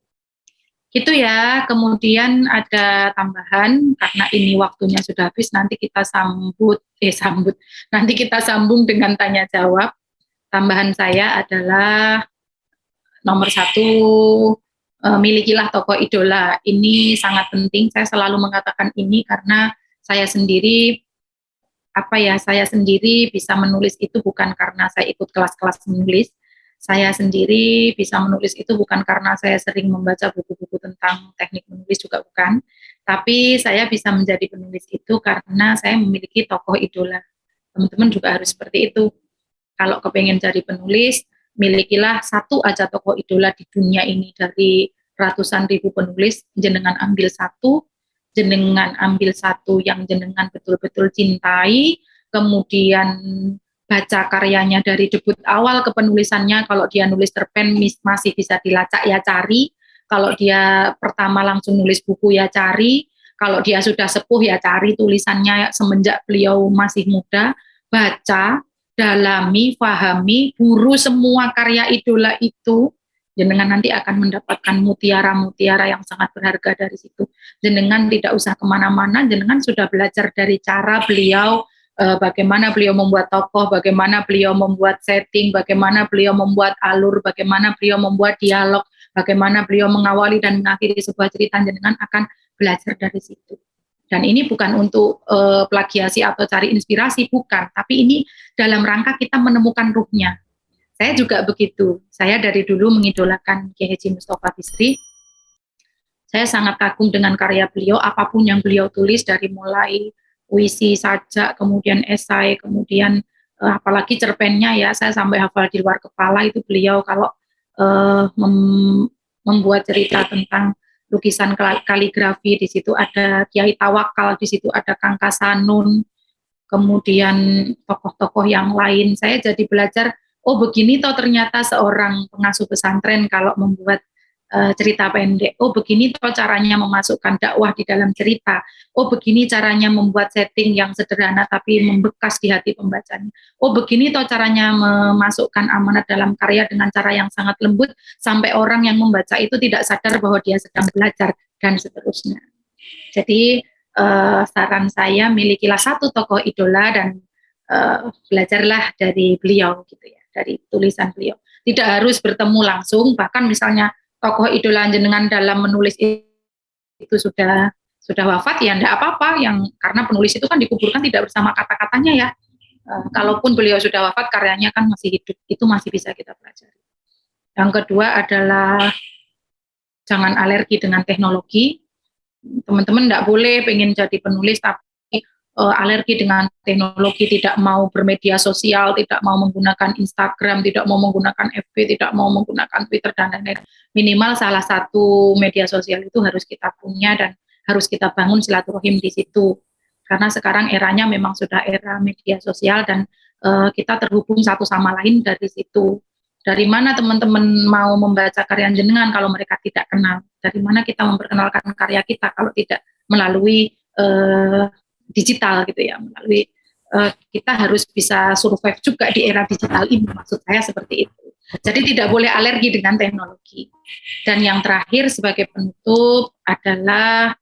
Itu ya, kemudian ada tambahan karena ini waktunya sudah habis, nanti kita nanti kita sambung dengan tanya jawab. Tambahan saya adalah nomor satu, milikilah tokoh idola. Ini sangat penting. Saya selalu mengatakan ini karena saya sendiri saya sendiri bisa menulis itu bukan karena saya ikut kelas-kelas menulis. Saya sendiri bisa menulis itu bukan karena saya sering membaca buku-buku tentang teknik menulis, juga bukan. Tapi saya bisa menjadi penulis itu karena saya memiliki tokoh idola. Teman-teman juga harus seperti itu. Kalau kepengen jadi penulis, milikilah satu aja tokoh idola di dunia ini. Dari ratusan ribu penulis, jenengan ambil satu yang jenengan betul-betul cintai, kemudian baca karyanya dari debut awal ke penulisannya. Kalau dia nulis cerpen masih bisa dilacak ya cari, kalau dia pertama langsung nulis buku ya cari, kalau dia sudah sepuh ya cari tulisannya semenjak beliau masih muda, baca, dalami, pahami, buru semua karya idola itu, jenengan nanti akan mendapatkan mutiara-mutiara yang sangat berharga dari situ. Jenengan tidak usah kemana-mana, jenengan sudah belajar dari cara beliau, bagaimana beliau membuat tokoh, bagaimana beliau membuat setting, bagaimana beliau membuat alur, bagaimana beliau membuat dialog, bagaimana beliau mengawali dan mengakhiri sebuah cerita, jenengan akan belajar dari situ. Dan ini bukan untuk plagiasi atau cari inspirasi, bukan. Tapi ini dalam rangka kita menemukan ruhnya. Saya juga begitu. Saya dari dulu mengidolakan Kiai Haji Mustofa Bisri. Saya sangat kagum dengan karya beliau, apapun yang beliau tulis, dari mulai puisi, sajak, kemudian esai, kemudian apalagi cerpennya ya, saya sampai hafal di luar kepala. Itu beliau kalau membuat cerita tentang lukisan kaligrafi, di situ ada Kiai Tawakal, di situ ada Kang Kasanun, kemudian tokoh-tokoh yang lain. Saya jadi belajar, oh begini toh ternyata seorang pengasuh pesantren kalau membuat cerita pendek. Oh begini toh caranya memasukkan dakwah di dalam cerita. Oh begini caranya membuat setting yang sederhana tapi membekas di hati pembacanya. Oh begini toh caranya memasukkan amanat dalam karya dengan cara yang sangat lembut sampai orang yang membaca itu tidak sadar bahwa dia sedang belajar, dan seterusnya. Jadi saran saya, milikilah satu tokoh idola dan belajarlah dari beliau gitu ya, dari tulisan beliau. Tidak harus bertemu langsung, bahkan misalnya tokoh idola jenengan dalam menulis itu sudah wafat, ya enggak apa-apa, yang karena penulis itu kan dikuburkan tidak bersama kata-katanya ya. Kalaupun beliau sudah wafat, karyanya kan masih hidup, itu masih bisa kita pelajari. Yang kedua adalah jangan alergi dengan teknologi. Teman-teman enggak boleh pengen jadi penulis tapi alergi dengan teknologi, tidak mau bermedia sosial, tidak mau menggunakan Instagram, tidak mau menggunakan FB, tidak mau menggunakan Twitter dan lain-lain. Minimal salah satu media sosial itu harus kita punya dan harus kita bangun silaturahim di situ. Karena sekarang eranya memang sudah era media sosial dan kita terhubung satu sama lain dari situ. Dari mana teman-teman mau membaca karya jenengan kalau mereka tidak kenal? Dari mana kita memperkenalkan karya kita kalau tidak melalui digital gitu ya, melalui kita harus bisa survive juga di era digital ini, maksud saya seperti itu. Jadi tidak boleh alergi dengan teknologi. Dan yang terakhir sebagai penutup adalah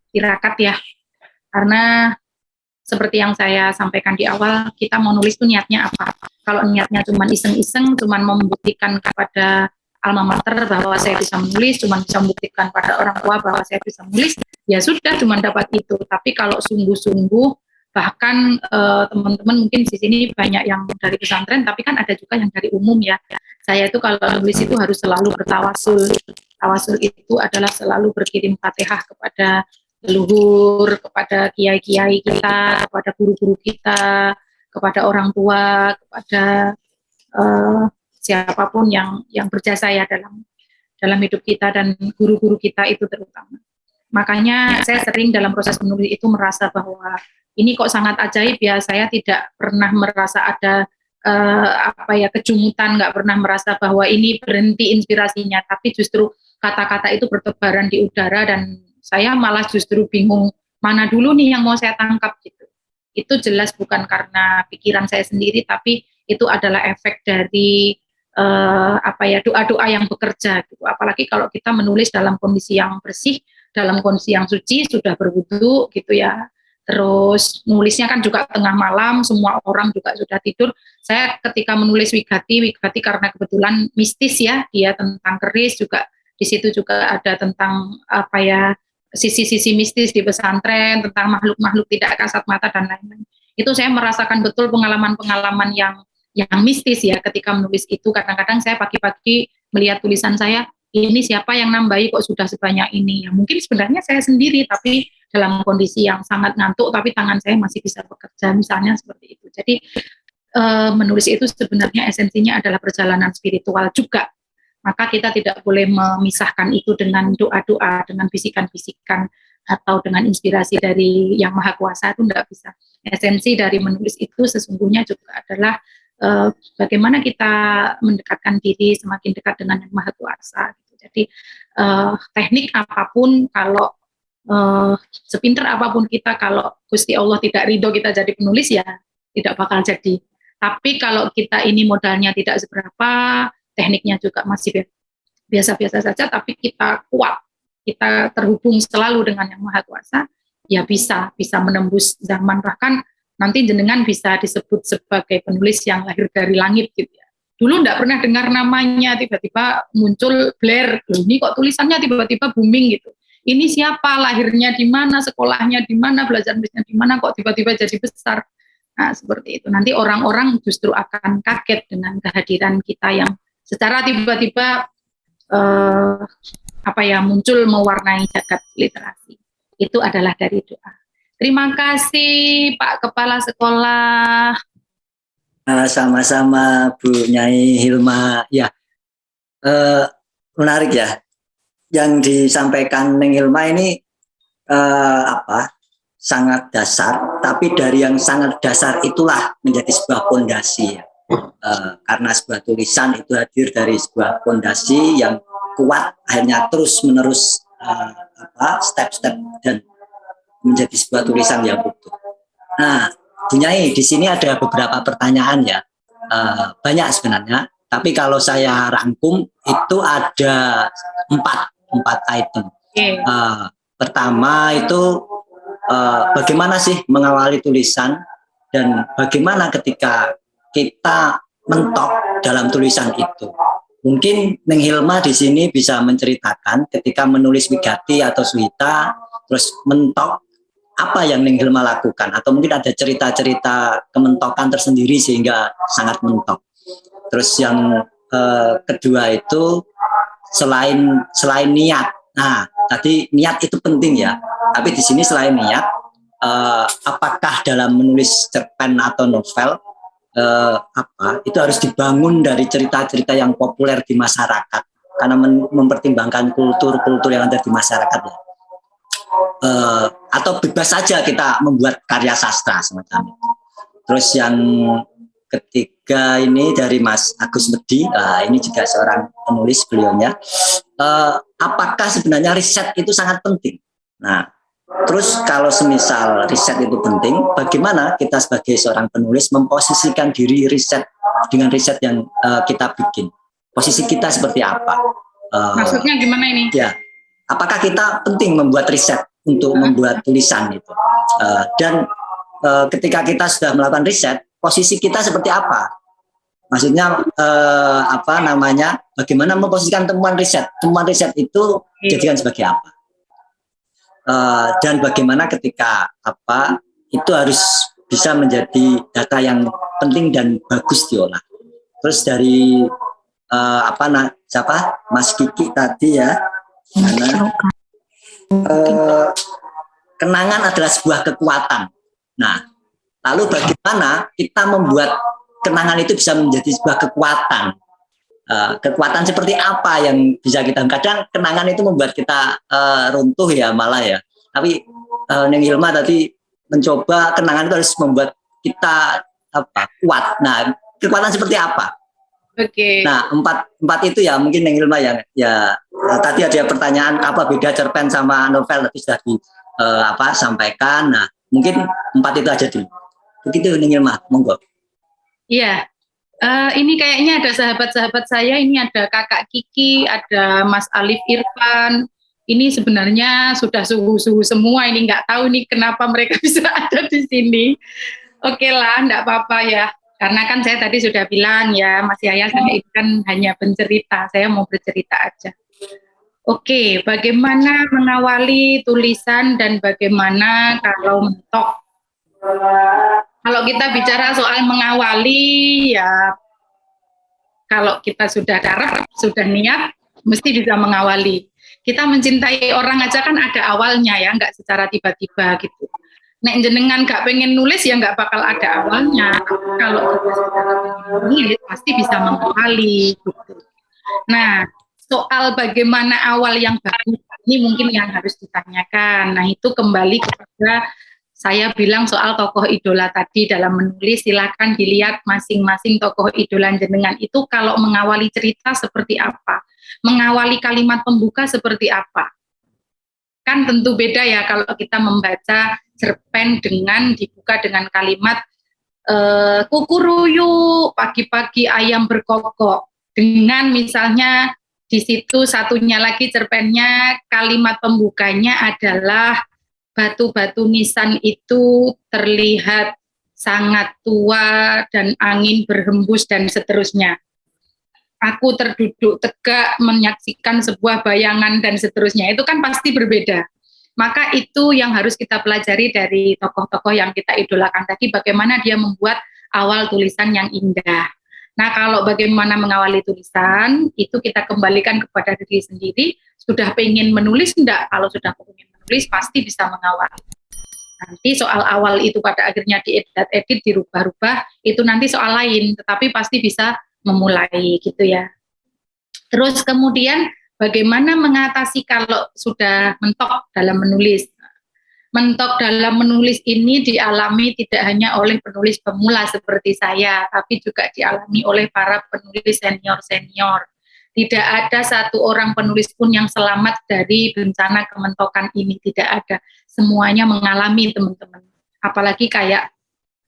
tirakat ya, karena seperti yang saya sampaikan di awal, kita mau nulis itu niatnya apa? Kalau niatnya cuma iseng-iseng, cuma membuktikan kepada alma mater bahwa saya bisa menulis, cuma bisa membuktikan pada orang tua bahwa saya bisa menulis, ya sudah, cuma dapat itu. Tapi kalau sungguh-sungguh, bahkan teman-teman mungkin di sini banyak yang dari pesantren, tapi kan ada juga yang dari umum ya. Saya itu kalau nulis itu harus selalu bertawasul. Tawasul itu adalah selalu berkirim Fatihah kepada leluhur, kepada kiai-kiai kita, kepada guru-guru kita, kepada orang tua, kepada siapapun yang berjasa ya dalam hidup kita, dan guru-guru kita itu terutama. Makanya saya sering dalam proses menulis itu merasa bahwa ini kok sangat ajaib ya, saya tidak pernah merasa ada kejumutan, nggak pernah merasa bahwa ini berhenti inspirasinya, tapi justru kata-kata itu bertebaran di udara dan saya malah justru bingung mana dulu nih yang mau saya tangkap gitu. Itu jelas bukan karena pikiran saya sendiri, tapi itu adalah efek dari doa-doa yang bekerja gitu. Apalagi kalau kita menulis dalam kondisi yang bersih, dalam kondisi yang suci, sudah berwudu gitu ya. Terus nulisnya kan juga tengah malam, semua orang juga sudah tidur. Saya ketika menulis Wigati karena kebetulan mistis ya, dia tentang keris juga, di situ juga ada tentang sisi-sisi mistis di pesantren, tentang makhluk-makhluk tidak kasat mata dan lain-lain. Itu saya merasakan betul pengalaman-pengalaman yang mistis ya ketika menulis itu. Kadang-kadang saya pagi-pagi melihat tulisan saya, ini siapa yang nambahi kok sudah sebanyak ini ya, mungkin sebenarnya saya sendiri tapi dalam kondisi yang sangat ngantuk tapi tangan saya masih bisa bekerja, misalnya seperti itu. Jadi menulis itu sebenarnya esensinya adalah perjalanan spiritual juga, maka kita tidak boleh memisahkan itu dengan doa-doa, dengan bisikan-bisikan atau dengan inspirasi dari Yang Maha Kuasa, itu tidak bisa. Esensi dari menulis itu sesungguhnya juga adalah bagaimana kita mendekatkan diri semakin dekat dengan Yang Maha Kuasa. Jadi teknik apapun, kalau sepinter apapun kita, kalau Gusti Allah tidak ridho kita jadi penulis, ya tidak bakal jadi. Tapi kalau kita ini modalnya tidak seberapa, tekniknya juga masih biasa-biasa saja, tapi kita kuat, kita terhubung selalu dengan Yang Maha Kuasa, ya bisa menembus zaman. Bahkan nanti jenengan bisa disebut sebagai penulis yang lahir dari langit gitu ya. Dulu enggak pernah dengar namanya, tiba-tiba muncul Blair, ini kok tulisannya tiba-tiba booming gitu. Ini siapa, lahirnya di mana, sekolahnya di mana, belajar nulisnya di mana, kok tiba-tiba jadi besar. Nah, seperti itu. Nanti orang-orang justru akan kaget dengan kehadiran kita yang secara tiba-tiba muncul mewarnai jagat literasi. Itu adalah dari doa. Terima kasih Pak Kepala Sekolah. Sama-sama Bu Nyai Hilma. Ya, menarik ya. Yang disampaikan Neng Hilma ini sangat dasar, tapi dari yang sangat dasar itulah menjadi sebuah fondasi ya. Karena sebuah tulisan itu hadir dari sebuah fondasi yang kuat, akhirnya terus menerus step-step dan menjadi sebuah tulisan yang utuh. Nah, Bu Nyai, di sini ada beberapa pertanyaan ya, banyak sebenarnya, tapi kalau saya rangkum itu ada empat item. Pertama itu bagaimana sih mengawali tulisan, dan bagaimana ketika kita mentok dalam tulisan itu. Mungkin Neng Hilma di sini bisa menceritakan ketika menulis Wigati atau Suhita, terus mentok, apa yang Neng Hilma lakukan, atau mungkin ada cerita-cerita kementokan tersendiri sehingga sangat mentok. Terus yang kedua itu selain niat. Nah, tadi niat itu penting ya. Tapi di sini selain niat, apakah dalam menulis cerpen atau novel itu harus dibangun dari cerita-cerita yang populer di masyarakat, karena mempertimbangkan kultur yang ada di masyarakat ya. Atau bebas saja kita membuat karya sastra semacam itu. Terus yang ketiga ini dari Mas Agus Medi, ini juga seorang penulis beliaunya. Apakah sebenarnya riset itu sangat penting? Nah, terus kalau semisal riset itu penting, bagaimana kita sebagai seorang penulis memposisikan diri dengan riset yang kita bikin? Posisi kita seperti apa? Maksudnya gimana ini? Ya, apakah kita penting membuat riset untuk membuat tulisan itu? Dan ketika kita sudah melakukan riset, posisi kita seperti apa? Maksudnya bagaimana memposisikan temuan riset? Temuan riset itu jadikan sebagai apa? Dan bagaimana ketika itu harus bisa menjadi data yang penting dan bagus diolah. Terus dari Mas Kiki tadi ya, kenangan adalah sebuah kekuatan. Nah, lalu bagaimana kita membuat kenangan itu bisa menjadi sebuah kekuatan? Kekuatan seperti apa yang bisa kita, kadang kenangan itu membuat kita runtuh ya malah ya, tapi Neng Hilma tadi mencoba kenangan itu harus membuat kita kuat. Nah, kekuatan seperti apa? Oke. Nah, empat itu ya mungkin Neng Hilma ya tadi ada pertanyaan apa beda cerpen sama novel, tadi sudah sampaikan. Nah, mungkin empat itu aja dulu. Begitu Neng Hilma, monggo. Iya. Ini kayaknya ada sahabat-sahabat saya, ini ada Kakak Kiki, ada Mas Alif Irfan. Ini sebenarnya sudah suhu-suhu semua, ini nggak tahu nih kenapa mereka bisa ada di sini. Oke lah, nggak apa-apa ya. Karena kan saya tadi sudah bilang ya, Mas Yaya, saya ini kan hanya pencerita, saya mau bercerita aja. Oke, bagaimana mengawali tulisan dan bagaimana kalau mentok? Kalau kita bicara soal mengawali, ya kalau kita sudah karep, sudah niat, mesti bisa mengawali. Kita mencintai orang aja kan ada awalnya ya, nggak secara tiba-tiba gitu. Nek jenengan nggak pengen nulis ya nggak bakal ada awalnya. Kalau kita sudah pengen nulis pasti bisa mengawali gitu. Nah, soal bagaimana awal yang bagus ini mungkin yang harus ditanyakan. Nah, itu kembali kepada saya bilang soal tokoh idola tadi dalam menulis, silakan dilihat masing-masing tokoh idola jenengan itu kalau mengawali cerita seperti apa, mengawali kalimat pembuka seperti apa. Kan tentu beda ya kalau kita membaca cerpen dengan dibuka dengan kalimat kukuruyu pagi-pagi ayam berkokok, dengan misalnya di situ satunya lagi cerpennya kalimat pembukanya adalah batu-batu nisan itu terlihat sangat tua dan angin berhembus dan seterusnya. Aku terduduk tegak menyaksikan sebuah bayangan dan seterusnya. Itu kan pasti berbeda. Maka itu yang harus kita pelajari dari tokoh-tokoh yang kita idolakan tadi, bagaimana dia membuat awal tulisan yang indah. Nah, kalau bagaimana mengawali tulisan, itu kita kembalikan kepada diri sendiri. Sudah pengen menulis enggak? Kalau sudah pengen menulis, pasti bisa mengawal. Nanti soal awal itu pada akhirnya diedit, dirubah-rubah, itu nanti soal lain, tetapi pasti bisa memulai gitu ya. Terus kemudian bagaimana mengatasi kalau sudah mentok dalam menulis. Mentok dalam menulis ini dialami tidak hanya oleh penulis pemula seperti saya, tapi juga dialami oleh para penulis senior-senior. Tidak ada satu orang penulis pun yang selamat dari bencana kementokan ini, tidak ada. Semuanya mengalami, teman-teman. Apalagi kayak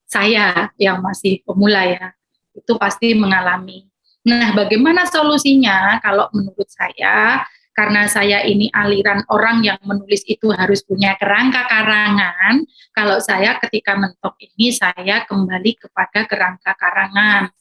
saya yang masih pemula ya, itu pasti mengalami. Nah, bagaimana solusinya? Kalau menurut saya, karena saya ini aliran orang yang menulis itu harus punya kerangka karangan, kalau saya ketika mentok ini saya kembali kepada kerangka karangan.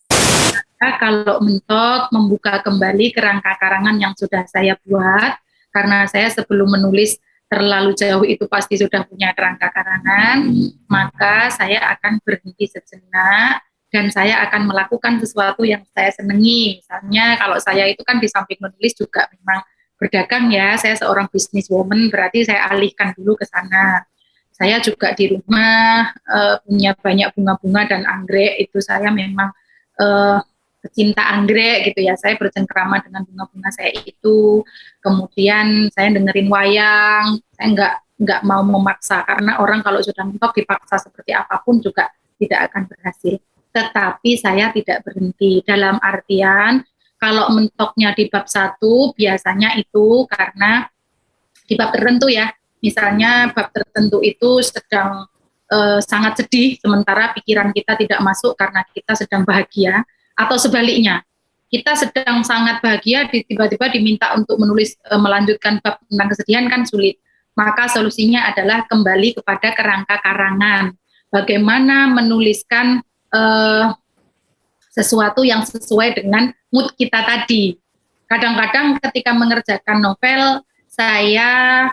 Nah, kalau mentok membuka kembali kerangka karangan yang sudah saya buat, karena saya sebelum menulis terlalu jauh itu pasti sudah punya kerangka karangan, maka saya akan berhenti sejenak dan saya akan melakukan sesuatu yang saya senangi. Misalnya kalau saya itu kan di samping menulis juga memang berdagang ya, saya seorang businesswoman, berarti saya alihkan dulu ke sana. Saya juga di rumah punya banyak bunga-bunga dan anggrek, itu saya memang pecinta anggrek gitu ya, saya bercengkrama dengan bunga-bunga saya itu. Kemudian saya dengerin wayang, saya nggak mau memaksa, karena orang kalau sudah mentok dipaksa seperti apapun juga tidak akan berhasil. Tetapi saya tidak berhenti, dalam artian kalau mentoknya di bab 1 biasanya itu karena di bab tertentu ya, misalnya bab tertentu itu sedang sangat sedih, sementara pikiran kita tidak masuk karena kita sedang bahagia, atau sebaliknya, kita sedang sangat bahagia, tiba-tiba diminta untuk menulis melanjutkan bab tentang kesedihan kan sulit. Maka solusinya adalah kembali kepada kerangka karangan. Bagaimana menuliskan sesuatu yang sesuai dengan mood kita tadi. Kadang-kadang ketika mengerjakan novel, saya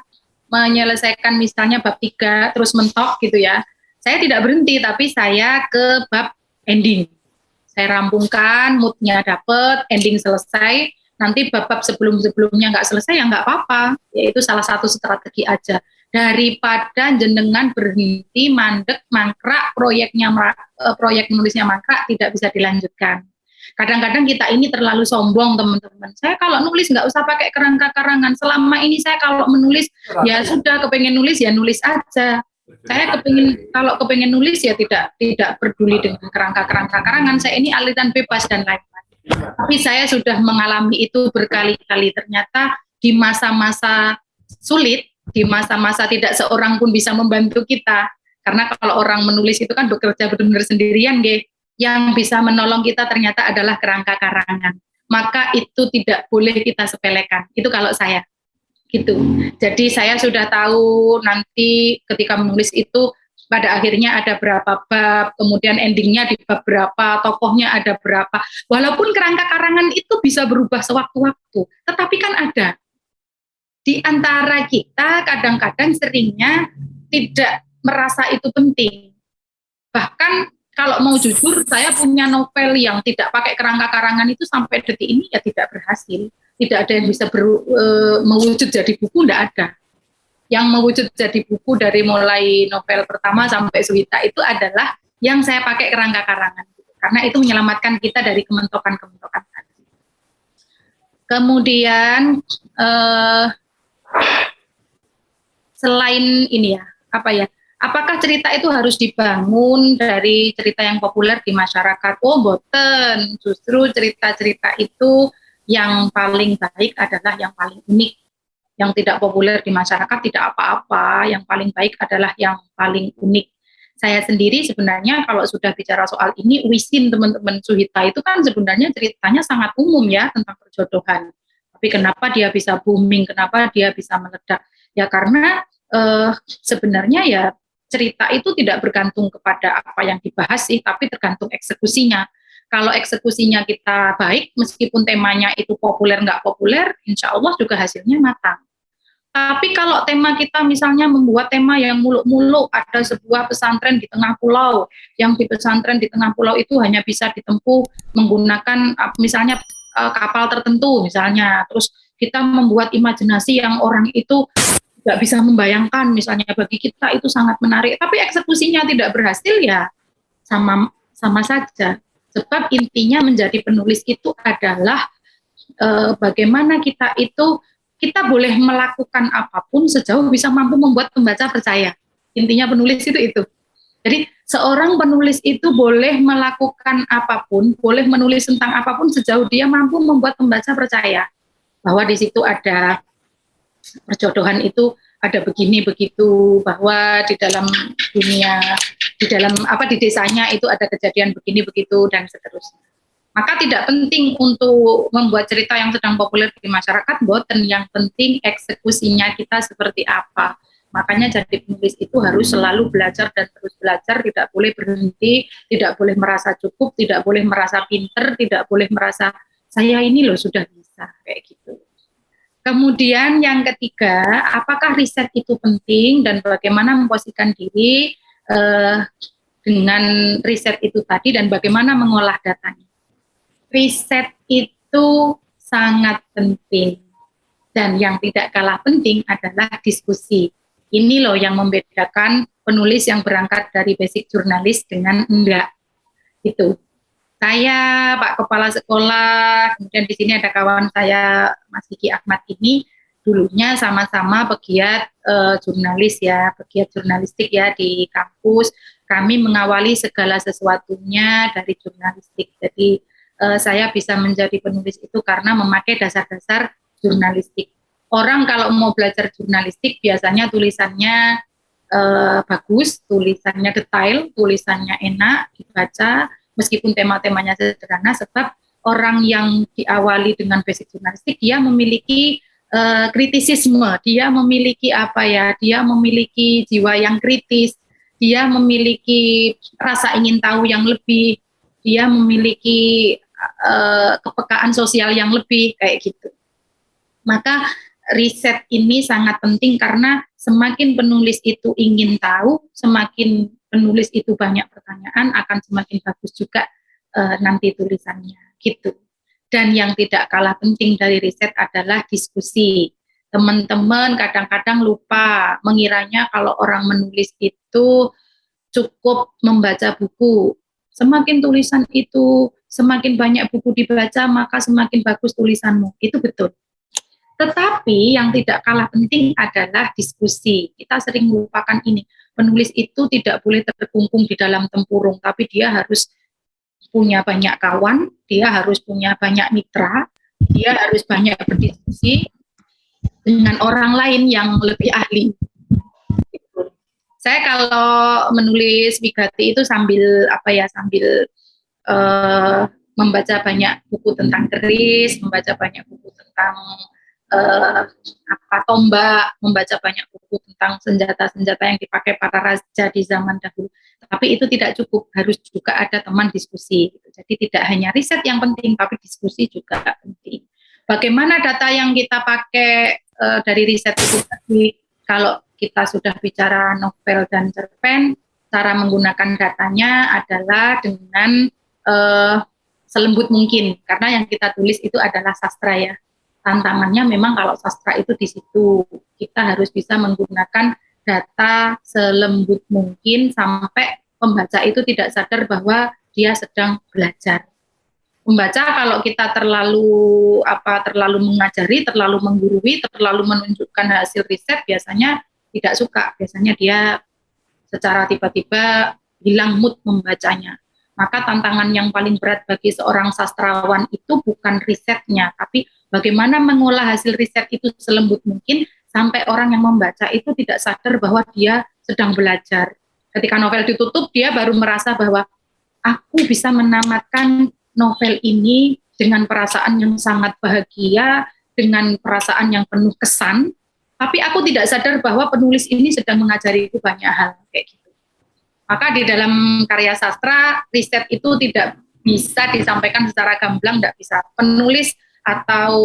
menyelesaikan misalnya bab 3 terus mentok gitu ya. Saya tidak berhenti, tapi saya ke bab ending. Saya rampungkan, moodnya dapet, ending selesai, nanti bab-bab sebelum-sebelumnya nggak selesai ya nggak apa-apa, yaitu salah satu strategi aja. Daripada jenengan berhenti, mandek, mangkrak, proyek menulisnya mangkrak, tidak bisa dilanjutkan. Kadang-kadang kita ini terlalu sombong, teman-teman. Saya kalau nulis nggak usah pakai kerangka karangan. Selama ini saya kalau menulis, ya sudah kepengen nulis, ya nulis aja. Saya kalau kepengen nulis ya tidak peduli dengan kerangka-kerangka karangan. Saya ini aliran bebas dan lain-lain. Tapi saya sudah mengalami itu berkali-kali. Ternyata di masa-masa sulit, di masa-masa tidak seorang pun bisa membantu kita. Karena kalau orang menulis itu kan bekerja benar-benar sendirian, Ge. yang bisa menolong kita ternyata adalah kerangka karangan. Maka itu tidak boleh kita sepelekan. Itu kalau saya. Gitu. Jadi saya sudah tahu nanti ketika menulis itu pada akhirnya ada berapa bab, kemudian endingnya di bab berapa, tokohnya ada berapa. Walaupun kerangka karangan itu bisa berubah sewaktu-waktu, tetapi kan ada. Di antara kita kadang-kadang seringnya tidak merasa itu penting. Bahkan kalau mau jujur, saya punya novel yang tidak pakai kerangka karangan itu sampai detik ini ya tidak berhasil. Tidak ada yang bisa mewujud jadi buku, tidak ada. Yang mewujud jadi buku dari mulai novel pertama sampai Suwita itu adalah yang saya pakai kerangka karangan. Karena itu menyelamatkan kita dari kementokan-kementokan tadi. Kemudian selain ini ya, apakah cerita itu harus dibangun dari cerita yang populer di masyarakat? Oh, boten. Justru cerita-cerita itu yang paling baik adalah yang paling unik. Yang tidak populer di masyarakat tidak apa-apa, yang paling baik adalah yang paling unik. Saya sendiri sebenarnya kalau sudah bicara soal ini, Wisin teman-teman Suhita itu kan sebenarnya ceritanya sangat umum ya tentang perjodohan. Tapi kenapa dia bisa booming, kenapa dia bisa meledak? Ya karena sebenarnya ya cerita itu tidak bergantung kepada apa yang dibahas sih, tapi tergantung eksekusinya. Kalau eksekusinya kita baik, meskipun temanya itu populer nggak populer, insya Allah juga hasilnya matang. Tapi kalau tema kita misalnya membuat tema yang muluk-muluk, ada sebuah pesantren di tengah pulau, yang di pesantren di tengah pulau itu hanya bisa ditempuh menggunakan misalnya kapal tertentu misalnya, terus kita membuat imajinasi yang orang itu nggak bisa membayangkan, misalnya bagi kita itu sangat menarik, tapi eksekusinya tidak berhasil ya sama saja. Sebab intinya menjadi penulis itu adalah bagaimana kita boleh melakukan apapun sejauh bisa mampu membuat pembaca percaya. Intinya penulis itu. Jadi seorang penulis itu boleh melakukan apapun, boleh menulis tentang apapun sejauh dia mampu membuat pembaca percaya bahwa di situ ada perjodohan itu ada begini begitu, bahwa di dalam dunia, di desanya itu ada kejadian begini begitu dan seterusnya. Maka tidak penting untuk membuat cerita yang sedang populer di masyarakat, boten, yang penting eksekusinya kita seperti apa. Makanya jadi penulis itu harus selalu belajar dan terus belajar, tidak boleh berhenti, tidak boleh merasa cukup, tidak boleh merasa pinter, tidak boleh merasa saya ini loh sudah bisa, kayak gitu. Kemudian yang ketiga, apakah riset itu penting dan bagaimana memposisikan diri dengan riset itu tadi dan bagaimana mengolah datanya. Riset itu sangat penting dan yang tidak kalah penting adalah diskusi. Ini loh yang membedakan penulis yang berangkat dari basic jurnalis dengan enggak. Itu. Saya, Pak Kepala Sekolah, kemudian di sini ada kawan saya, Mas Kiki Ahmad ini, dulunya sama-sama pegiat jurnalis ya, pegiat jurnalistik ya di kampus. Kami mengawali segala sesuatunya dari jurnalistik. Jadi saya bisa menjadi penulis itu karena memakai dasar-dasar jurnalistik. Orang kalau mau belajar jurnalistik biasanya tulisannya bagus, tulisannya detail, tulisannya enak dibaca, meskipun tema-temanya sederhana, sebab orang yang diawali dengan basic jurnalistik, dia memiliki kritisisme, dia memiliki dia memiliki jiwa yang kritis, dia memiliki rasa ingin tahu yang lebih, dia memiliki kepekaan sosial yang lebih, kayak gitu. Maka riset ini sangat penting karena semakin penulis itu ingin tahu, semakin penulis itu banyak pertanyaan, akan semakin bagus juga nanti tulisannya, gitu. Dan yang tidak kalah penting dari riset adalah diskusi. Teman-teman kadang-kadang lupa, mengiranya kalau orang menulis itu cukup membaca buku. Semakin tulisan itu, semakin banyak buku dibaca, maka semakin bagus tulisanmu. Itu betul. Tetapi yang tidak kalah penting adalah diskusi. Kita sering melupakan ini. Penulis itu tidak boleh terkungkung di dalam tempurung, tapi dia harus punya banyak kawan, dia harus punya banyak mitra, dia harus banyak berdiskusi dengan orang lain yang lebih ahli. Saya kalau menulis Wigati itu sambil eh, membaca banyak buku tentang keris, membaca banyak buku tentang tombak, membaca banyak buku tentang senjata-senjata yang dipakai para raja di zaman dahulu. Tapi itu tidak cukup, harus juga ada teman diskusi. Jadi tidak hanya riset yang penting, tapi diskusi juga penting. Bagaimana data yang kita pakai dari riset itu tadi? Kalau kita sudah bicara novel dan cerpen, cara menggunakan datanya adalah dengan selembut mungkin, karena yang kita tulis itu adalah sastra ya. Tantangannya memang kalau sastra itu di situ, kita harus bisa menggunakan data selembut mungkin sampai pembaca itu tidak sadar bahwa dia sedang belajar. Pembaca kalau kita terlalu mengajari, terlalu menggurui, terlalu menunjukkan hasil riset, biasanya tidak suka. Biasanya dia secara tiba-tiba hilang mood membacanya. Maka tantangan yang paling berat bagi seorang sastrawan itu bukan risetnya, tapi bagaimana mengolah hasil riset itu selembut mungkin sampai orang yang membaca itu tidak sadar bahwa dia sedang belajar. Ketika novel ditutup, dia baru merasa bahwa aku bisa menamatkan novel ini dengan perasaan yang sangat bahagia, dengan perasaan yang penuh kesan, tapi aku tidak sadar bahwa penulis ini sedang mengajariku banyak hal kayak gitu. Maka di dalam karya sastra, riset itu tidak bisa disampaikan secara gamblang, tidak bisa. Penulis atau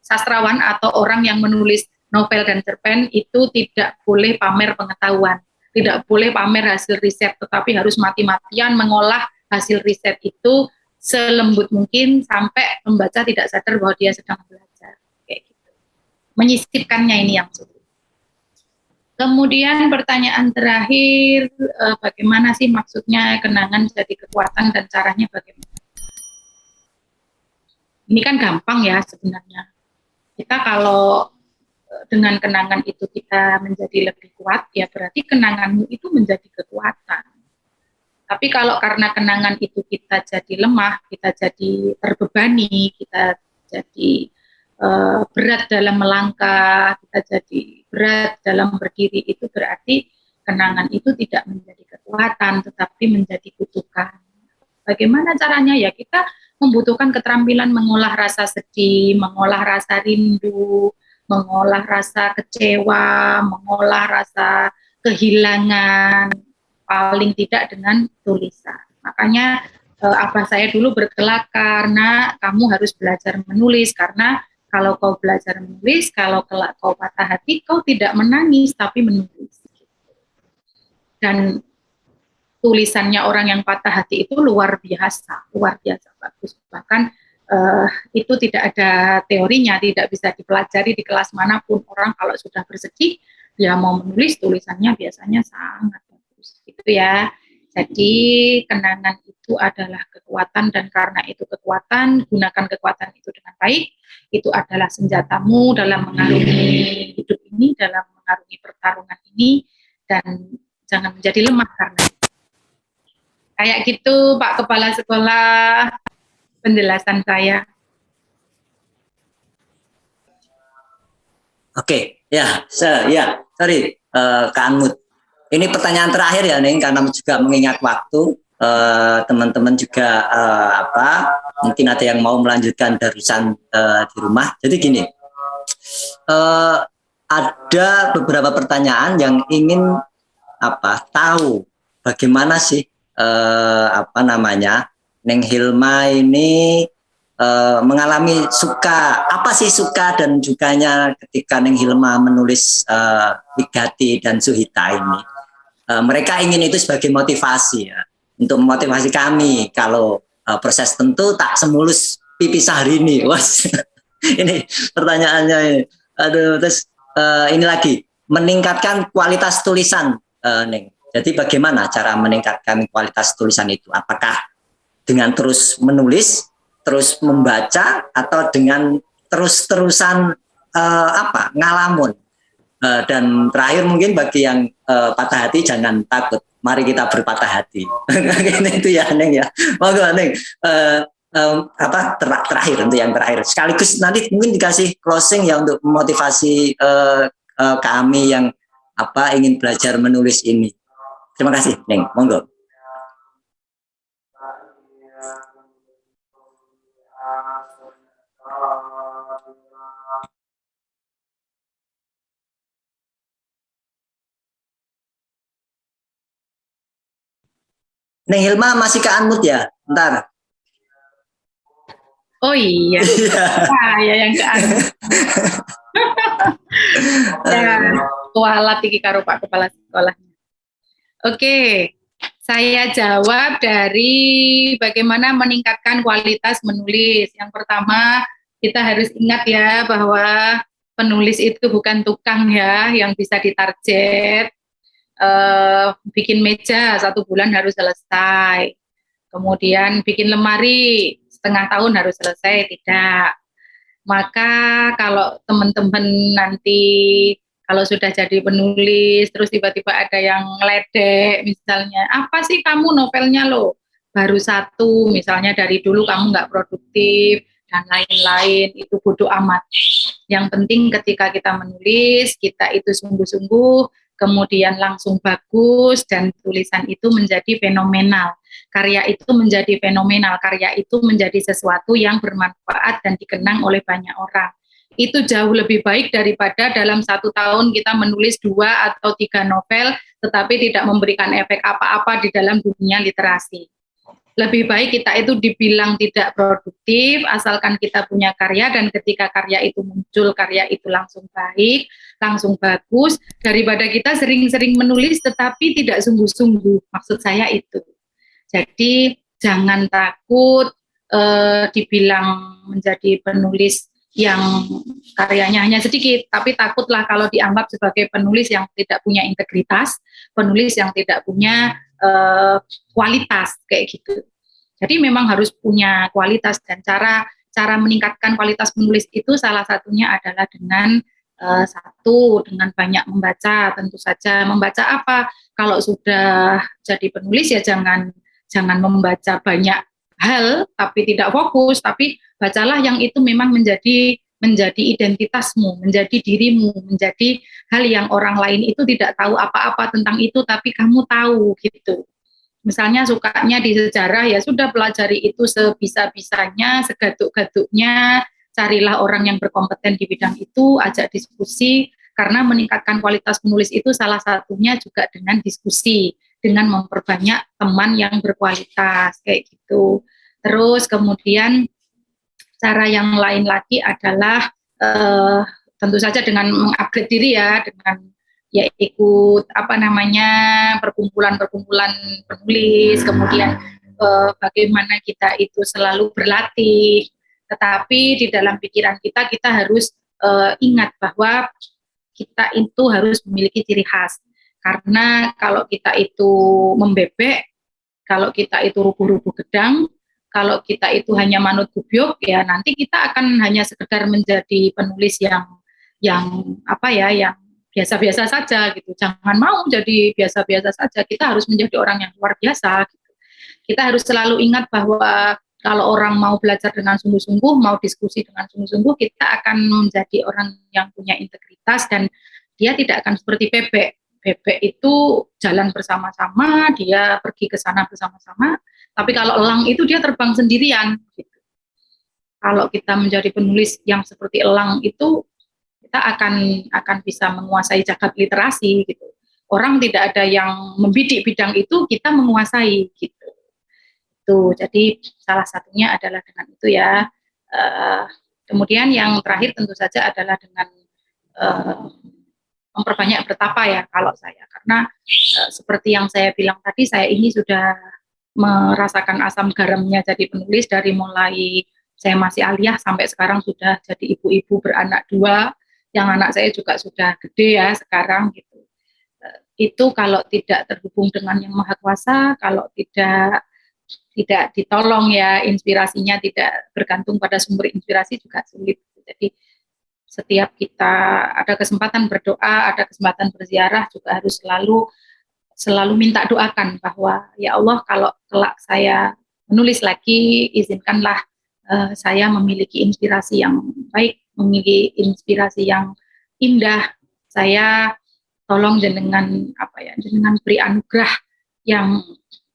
sastrawan atau orang yang menulis novel dan cerpen itu tidak boleh pamer pengetahuan, tidak boleh pamer hasil riset, tetapi harus mati-matian mengolah hasil riset itu selembut mungkin sampai pembaca tidak sadar bahwa dia sedang belajar. Kayak gitu. Menyisipkannya ini yang sulit. Kemudian pertanyaan terakhir, bagaimana sih maksudnya kenangan jadi kekuatan dan caranya bagaimana? Ini kan gampang ya sebenarnya. Kita kalau dengan kenangan itu kita menjadi lebih kuat, ya berarti kenanganmu itu menjadi kekuatan. Tapi kalau karena kenangan itu kita jadi lemah, kita jadi terbebani, kita jadi berat dalam melangkah, kita jadi berat dalam berdiri, itu berarti kenangan itu tidak menjadi kekuatan, tetapi menjadi kutukan. Bagaimana caranya? Ya kita membutuhkan keterampilan mengolah rasa sedih, mengolah rasa rindu, mengolah rasa kecewa, mengolah rasa kehilangan, paling tidak dengan tulisan. Makanya abah saya dulu berkelakar, karena kamu harus belajar menulis, karena kalau kau belajar menulis, kalau kelak kau patah hati, kau tidak menangis, tapi menulis. Dan tulisannya orang yang patah hati itu luar biasa bagus. Bahkan itu tidak ada teorinya, tidak bisa dipelajari di kelas manapun. Orang kalau sudah bersedih, dia mau menulis, tulisannya biasanya sangat bagus. Gitu ya. Jadi kenangan itu adalah kekuatan, dan karena itu kekuatan, gunakan kekuatan itu dengan baik. Itu adalah senjatamu dalam mengarungi hidup ini, dalam mengarungi pertarungan ini, dan jangan menjadi lemah karena itu. Kayak gitu Pak Kepala Sekolah, penjelasan saya. Oke, ya, sorry, Kak Anmut. Ini pertanyaan terakhir ya, Neng, karena juga mengingat waktu. Teman-teman juga mungkin ada yang mau melanjutkan darusan di rumah. Jadi gini, ada beberapa pertanyaan yang ingin tahu bagaimana sih Neng Hilma ini mengalami suka, apa sih suka dan dukanya ketika Neng Hilma menulis Wigati dan Suhita ini. Mereka ingin itu sebagai motivasi ya, untuk memotivasi kami kalau proses tentu tak semulus pipi Syahrini. Ini pertanyaannya ini. Aduh, terus ini lagi meningkatkan kualitas tulisan, Neng. Jadi bagaimana cara meningkatkan kualitas tulisan itu? Apakah dengan terus menulis, terus membaca, atau dengan terus-terusan ngalamun? Dan terakhir mungkin bagi yang patah hati, jangan takut. Mari kita berpatah hati. Itu ya, Neng ya. Monggo, Neng. Terakhir untuk yang terakhir. Sekaligus nanti mungkin dikasih closing ya untuk memotivasi kami yang ingin belajar menulis ini. Terima kasih, Neng. Monggo. Neng Hilma masih ke unmute ya? Bentar. Oh iya, saya yang ke ya, kualat iki karo Pak Kepala Sekolah. Oke, saya jawab dari bagaimana meningkatkan kualitas menulis. Yang pertama, kita harus ingat ya bahwa penulis itu bukan tukang ya yang bisa ditarget. Bikin meja 1 bulan harus selesai. Kemudian bikin lemari setengah tahun harus selesai, tidak. Maka kalau teman-teman nanti kalau sudah jadi penulis terus tiba-tiba ada yang ngeledek misalnya, apa sih kamu novelnya loh baru 1, misalnya dari dulu kamu nggak produktif dan lain-lain, itu bodoh amat. Yang penting ketika kita menulis, kita itu sungguh-sungguh, kemudian langsung bagus, dan tulisan itu menjadi fenomenal. Karya itu menjadi fenomenal, karya itu menjadi sesuatu yang bermanfaat dan dikenang oleh banyak orang. Itu jauh lebih baik daripada dalam 1 tahun kita menulis 2 atau 3 novel, tetapi tidak memberikan efek apa-apa di dalam dunia literasi. Lebih baik kita itu dibilang tidak produktif, asalkan kita punya karya, dan ketika karya itu muncul, karya itu langsung baik, langsung bagus, daripada kita sering-sering menulis tetapi tidak sungguh-sungguh. Maksud saya itu. Jadi jangan takut dibilang menjadi penulis yang karyanya hanya sedikit, tapi takutlah kalau dianggap sebagai penulis yang tidak punya integritas, penulis yang tidak punya kualitas kayak gitu. Jadi memang harus punya kualitas, dan cara meningkatkan kualitas menulis itu salah satunya adalah dengan satu, dengan banyak membaca. Tentu saja membaca apa? Kalau sudah jadi penulis ya jangan membaca banyak hal tapi tidak fokus, tapi bacalah yang itu memang menjadi identitasmu, menjadi dirimu, menjadi hal yang orang lain itu tidak tahu apa-apa tentang itu, tapi kamu tahu gitu. Misalnya sukanya di sejarah, ya sudah pelajari itu sebisa-bisanya, segaduk-gaduknya, carilah orang yang berkompeten di bidang itu, ajak diskusi, karena meningkatkan kualitas menulis itu salah satunya juga dengan diskusi, dengan memperbanyak teman yang berkualitas, kayak gitu. Terus kemudian cara yang lain lagi adalah tentu saja dengan mengupgrade diri ya, dengan ya ikut perkumpulan-perkumpulan penulis, kemudian bagaimana kita itu selalu berlatih, tetapi di dalam pikiran kita harus ingat bahwa kita itu harus memiliki ciri khas, karena kalau kita itu membebek, kalau kita itu rubuh-rubuh gedang, kalau kita itu hanya manut gubyuk, ya nanti kita akan hanya sekedar menjadi penulis yang biasa-biasa saja gitu. Jangan mau jadi biasa-biasa saja. Kita harus menjadi orang yang luar biasa gitu. Kita harus selalu ingat bahwa kalau orang mau belajar dengan sungguh-sungguh, mau diskusi dengan sungguh-sungguh, kita akan menjadi orang yang punya integritas, dan dia tidak akan seperti bebek. Bebek itu jalan bersama-sama, dia pergi ke sana bersama-sama, tapi kalau elang itu dia terbang sendirian gitu. Kalau kita menjadi penulis yang seperti elang itu, kita akan bisa menguasai jagat literasi gitu. Orang tidak ada yang membidik bidang itu, kita menguasai gitu. Tuh, jadi salah satunya adalah dengan itu ya. Kemudian yang terakhir tentu saja adalah dengan memperbanyak bertapa ya kalau saya, karena seperti yang saya bilang tadi, saya ini sudah merasakan asam garamnya jadi penulis dari mulai saya masih aliyah sampai sekarang sudah jadi ibu-ibu beranak 2, yang anak saya juga sudah gede ya sekarang gitu. Itu kalau tidak terhubung dengan Yang Maha Kuasa, kalau tidak ditolong ya, inspirasinya tidak bergantung pada sumber inspirasi juga sulit. Jadi setiap kita ada kesempatan berdoa, ada kesempatan berziarah, juga harus selalu minta doakan bahwa ya Allah, kalau kelak saya menulis lagi, izinkanlah saya memiliki inspirasi yang baik, memiliki inspirasi yang indah. Saya tolong jenengan jenengan beri anugerah yang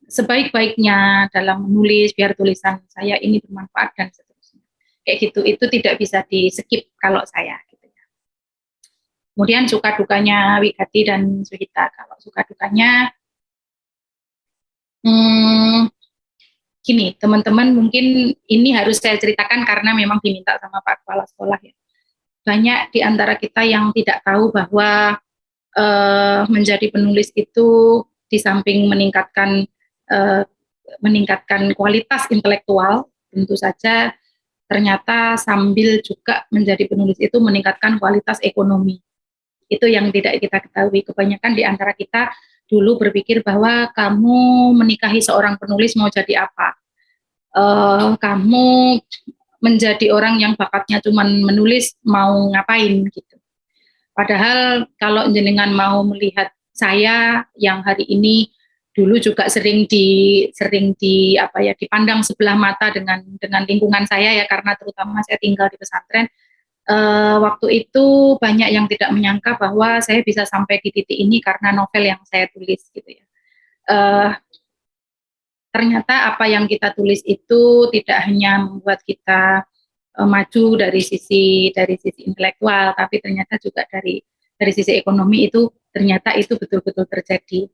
sebaik-baiknya dalam menulis, biar tulisan saya ini bermanfaat dan seterusnya. Kayak gitu, itu tidak bisa di-skip kalau saya gitu ya. Kemudian suka dukanya Wigati dan Suhita. Kalau suka dukanya, Hmm, Gini, teman-teman, mungkin ini harus saya ceritakan karena memang diminta sama Pak Kepala Sekolah ya. Banyak di antara kita yang tidak tahu bahwa menjadi penulis itu di samping meningkatkan kualitas intelektual, tentu saja ternyata sambil juga menjadi penulis itu meningkatkan kualitas ekonomi. Itu yang tidak kita ketahui. Kebanyakan di antara kita dulu berpikir bahwa kamu menikahi seorang penulis mau jadi apa? Kamu menjadi orang yang bakatnya cuma menulis mau ngapain gitu. Padahal kalau jenengan mau melihat saya yang hari ini dulu juga sering di apa ya dipandang sebelah mata dengan lingkungan saya ya, karena terutama saya tinggal di pesantren. Waktu itu banyak yang tidak menyangka bahwa saya bisa sampai di titik ini karena novel yang saya tulis gitu ya. Uh, Ternyata apa yang kita tulis itu tidak hanya membuat kita maju dari sisi intelektual, tapi ternyata juga dari sisi ekonomi itu ternyata itu betul-betul terjadi.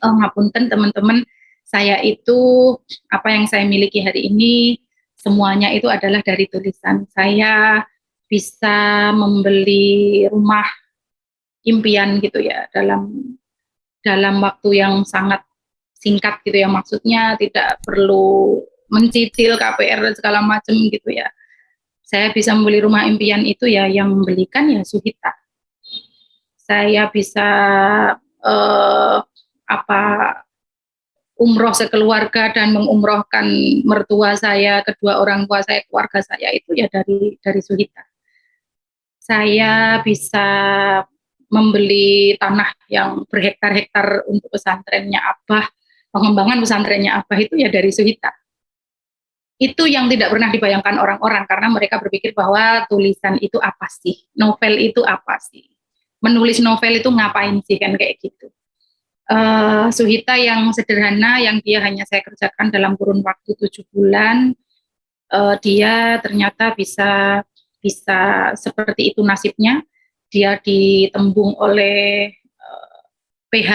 Ngapunten teman-teman, saya itu apa yang saya miliki hari ini semuanya itu adalah dari tulisan. Saya bisa membeli rumah impian gitu ya dalam dalam waktu yang sangat singkat gitu ya, maksudnya tidak perlu mencicil KPR dan segala macam gitu ya. Saya bisa membeli rumah impian itu ya yang membelikan ya Suhita. Saya bisa eh, apa umroh sekeluarga dan mengumrohkan mertua saya, kedua orang tua saya, keluarga saya itu ya dari Suhita. Saya bisa membeli tanah yang berhektar-hektar untuk pesantrennya Abah, pengembangan pesantrennya Abah itu ya dari Suhita. Itu yang tidak pernah dibayangkan orang-orang karena mereka berpikir bahwa tulisan itu apa sih, novel itu apa sih, menulis novel itu ngapain sih, kan kayak gitu. Suhita yang sederhana yang dia hanya saya kerjakan dalam kurun waktu 7 bulan, dia ternyata bisa bisa seperti itu nasibnya. Dia ditembung oleh PH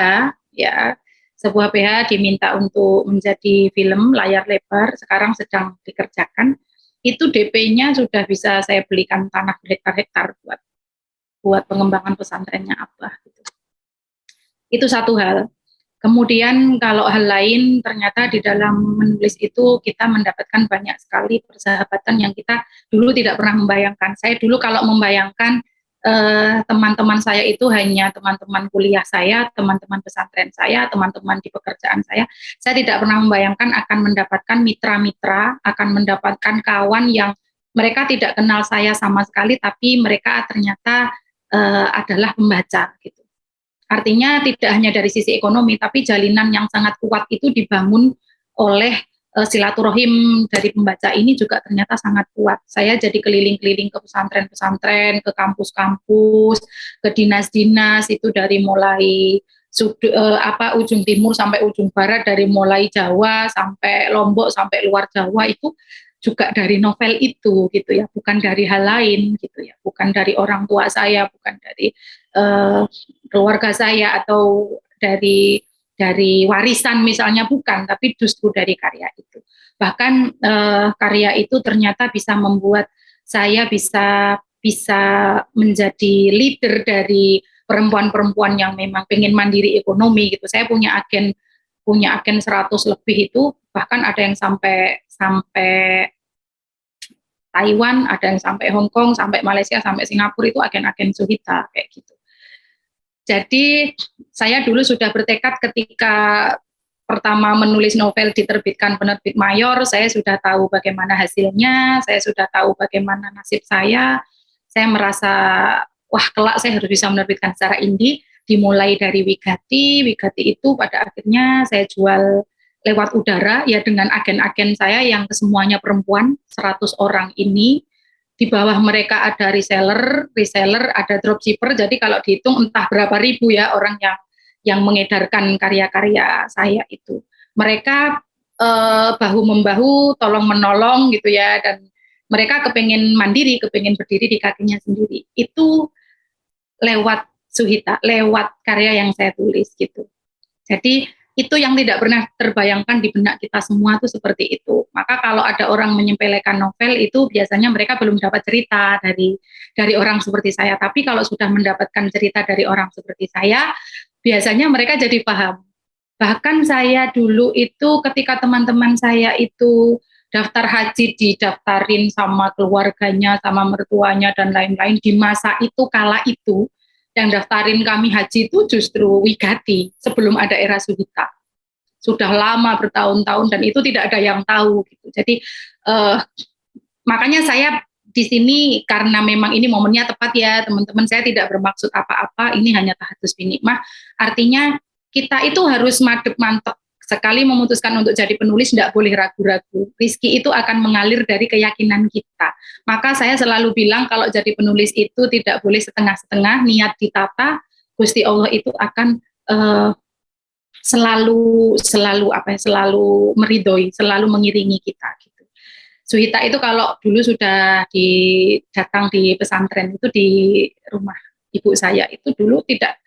ya, sebuah PH diminta untuk menjadi film layar lebar, sekarang sedang dikerjakan. Itu DP-nya sudah bisa saya belikan tanah berhektar-hektar buat pengembangan pesantrennya Abah gitu. Itu satu hal. Kemudian kalau hal lain, ternyata di dalam menulis itu kita mendapatkan banyak sekali persahabatan yang kita dulu tidak pernah membayangkan. Saya dulu kalau membayangkan teman-teman saya itu hanya teman-teman kuliah saya, teman-teman pesantren saya, teman-teman di pekerjaan saya tidak pernah membayangkan akan mendapatkan mitra-mitra, akan mendapatkan kawan yang mereka tidak kenal saya sama sekali, tapi mereka ternyata adalah pembaca gitu. Artinya tidak hanya dari sisi ekonomi, tapi jalinan yang sangat kuat itu dibangun oleh silaturahim dari pembaca ini juga ternyata sangat kuat. Saya jadi keliling-keliling ke pesantren-pesantren, ke kampus-kampus, ke dinas-dinas itu dari mulai ujung timur sampai ujung barat, dari mulai Jawa sampai Lombok sampai luar Jawa itu juga dari novel itu gitu ya, bukan dari hal lain gitu ya, bukan dari orang tua saya, bukan dari keluarga saya atau dari warisan misalnya, bukan, tapi justru dari karya itu. Bahkan karya itu ternyata bisa membuat saya bisa menjadi leader dari perempuan-perempuan yang memang pengen mandiri ekonomi gitu. Saya punya agen 100 lebih itu, bahkan ada yang sampai Taiwan, ada yang sampai Hong Kong, sampai Malaysia, sampai Singapura, itu agen-agen Suhita kayak gitu. Jadi saya dulu sudah bertekad ketika pertama menulis novel diterbitkan penerbit mayor, saya sudah tahu bagaimana hasilnya, saya sudah tahu bagaimana nasib saya merasa wah kelak saya harus bisa menerbitkan secara indie, dimulai dari Wigati itu pada akhirnya saya jual lewat udara ya dengan agen-agen saya yang kesemuanya perempuan, 100 orang ini. Di bawah mereka ada reseller, ada dropshipper. Jadi kalau dihitung entah berapa ribu ya orang yang mengedarkan karya-karya saya itu. Mereka bahu membahu, tolong menolong gitu ya, dan mereka kepengen mandiri, kepengen berdiri di kakinya sendiri. Itu lewat Suhita, lewat karya yang saya tulis gitu. Jadi Itu yang tidak pernah terbayangkan di benak kita semua tuh seperti itu. Maka kalau ada orang menyepelekan novel itu biasanya mereka belum dapat cerita dari orang seperti saya. Tapi kalau sudah mendapatkan cerita dari orang seperti saya, biasanya mereka jadi paham. Bahkan saya dulu itu ketika teman-teman saya itu daftar haji didaftarin sama keluarganya, sama mertuanya dan lain-lain di masa itu kala itu, yang daftarin kami haji itu justru Wigati sebelum ada era Suhita. Sudah lama bertahun-tahun dan itu tidak ada yang tahu gitu. Jadi makanya saya di sini karena memang ini momennya tepat ya teman-teman, saya tidak bermaksud apa-apa, ini hanya tahadus binikmah. Artinya kita itu harus madep mantep. Sekali memutuskan untuk jadi penulis, tidak boleh ragu-ragu. Rizki itu akan mengalir dari keyakinan kita. Maka saya selalu bilang kalau jadi penulis itu tidak boleh setengah-setengah, niat ditata, Gusti Allah itu akan selalu meridhoi, selalu mengiringi kita. Gitu. Suhita itu kalau dulu sudah datang di pesantren itu di rumah ibu saya itu dulu tidak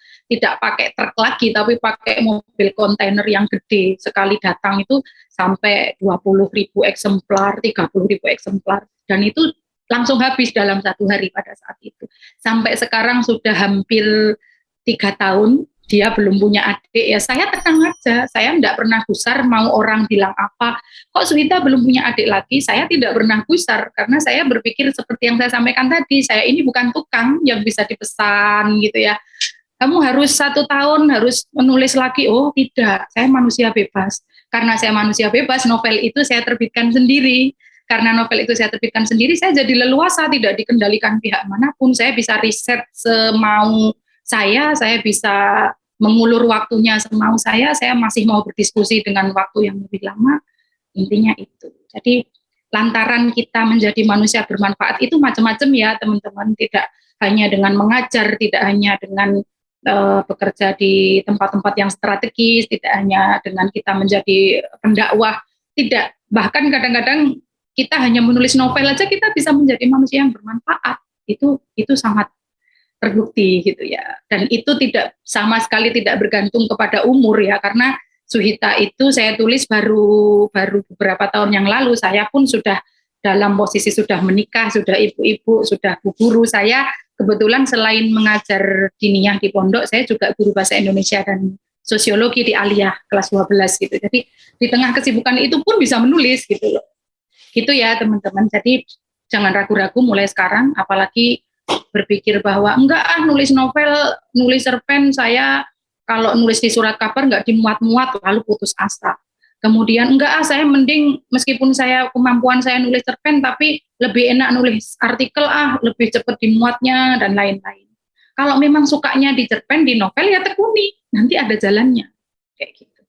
pakai truk lagi, tapi pakai mobil kontainer yang gede. Sekali datang itu sampai 20.000 eksemplar, 30.000 eksemplar. Dan itu langsung habis dalam 1 hari pada saat itu. Sampai sekarang sudah hampir 3 tahun, dia belum punya adik. Ya saya tenang aja, saya tidak pernah gusar mau orang bilang apa. Kok Suhita belum punya adik lagi? Saya tidak pernah gusar, karena saya berpikir seperti yang saya sampaikan tadi, saya ini bukan tukang yang bisa dipesan gitu ya. Kamu harus 1 tahun harus menulis lagi. Oh tidak, saya manusia bebas. Karena saya manusia bebas, novel itu saya terbitkan sendiri. Karena novel itu saya terbitkan sendiri, saya jadi leluasa, tidak dikendalikan pihak manapun. Saya bisa riset semau saya bisa mengulur waktunya semau saya masih mau berdiskusi dengan waktu yang lebih lama. Intinya itu. Jadi lantaran kita menjadi manusia bermanfaat itu macam-macam ya teman-teman. Tidak hanya dengan mengajar, tidak hanya dengan bekerja di tempat-tempat yang strategis, tidak hanya dengan kita menjadi pendakwah, tidak. Bahkan kadang-kadang kita hanya menulis novel aja kita bisa menjadi manusia yang bermanfaat. Itu sangat terbukti gitu ya. Dan itu tidak sama sekali tidak bergantung kepada umur ya, karena Suhita itu saya tulis baru beberapa tahun yang lalu. Saya pun sudah dalam posisi sudah menikah, sudah ibu-ibu, sudah bu guru. Saya kebetulan selain mengajar diniyah di pondok, saya juga guru bahasa Indonesia dan sosiologi di Aliyah kelas 12 gitu. Jadi di tengah kesibukan itu pun bisa menulis gitu loh. Gitu ya teman-teman. Jadi jangan ragu-ragu mulai sekarang, apalagi berpikir bahwa enggak nulis novel, nulis cerpen saya kalau nulis di surat kabar enggak dimuat-muat lalu putus asa. Kemudian enggak saya mending meskipun saya kemampuan saya nulis cerpen tapi lebih enak nulis artikel lebih cepat dimuatnya dan lain-lain. Kalau memang sukanya di cerpen, di novel ya tekuni, nanti ada jalannya kayak gitu.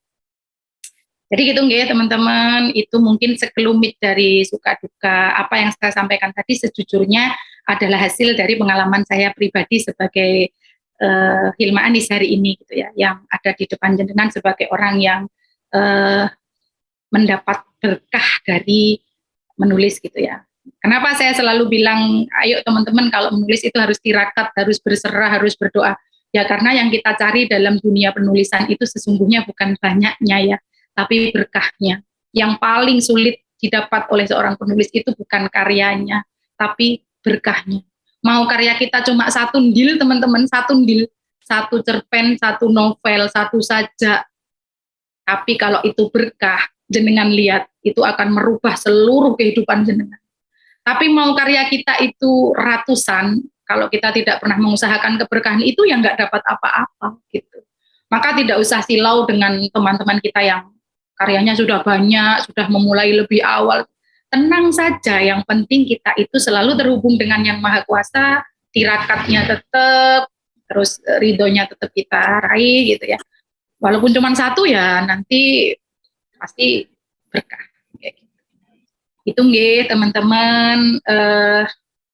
Jadi gitu nggih teman-teman, itu mungkin sekelumit dari suka duka. Apa yang saya sampaikan tadi sejujurnya adalah hasil dari pengalaman saya pribadi sebagai Hilma Anis hari ini gitu ya, yang ada di depan jenengan sebagai orang yang mendapat berkah dari menulis gitu ya. Kenapa saya selalu bilang, ayo teman-teman kalau menulis itu harus tirakat, harus berserah, harus berdoa. Ya karena yang kita cari dalam dunia penulisan itu sesungguhnya bukan banyaknya ya, tapi berkahnya. Yang paling sulit didapat oleh seorang penulis itu bukan karyanya, tapi berkahnya. Mau karya kita cuma 1 ndil teman-teman, 1 ndil, 1 cerpen, 1 novel, 1 sajak. Tapi kalau itu berkah, jenengan lihat, itu akan merubah seluruh kehidupan jenengan. Tapi mau karya kita itu ratusan, kalau kita tidak pernah mengusahakan keberkahan itu ya nggak dapat apa-apa gitu. Maka tidak usah silau dengan teman-teman kita yang karyanya sudah banyak, sudah memulai lebih awal. Tenang saja, yang penting kita itu selalu terhubung dengan Yang Maha Kuasa, tirakatnya tetap, terus ridhonya tetap kita raih gitu ya. Walaupun cuma 1 ya nanti pasti berkah. Itu nggih teman-teman,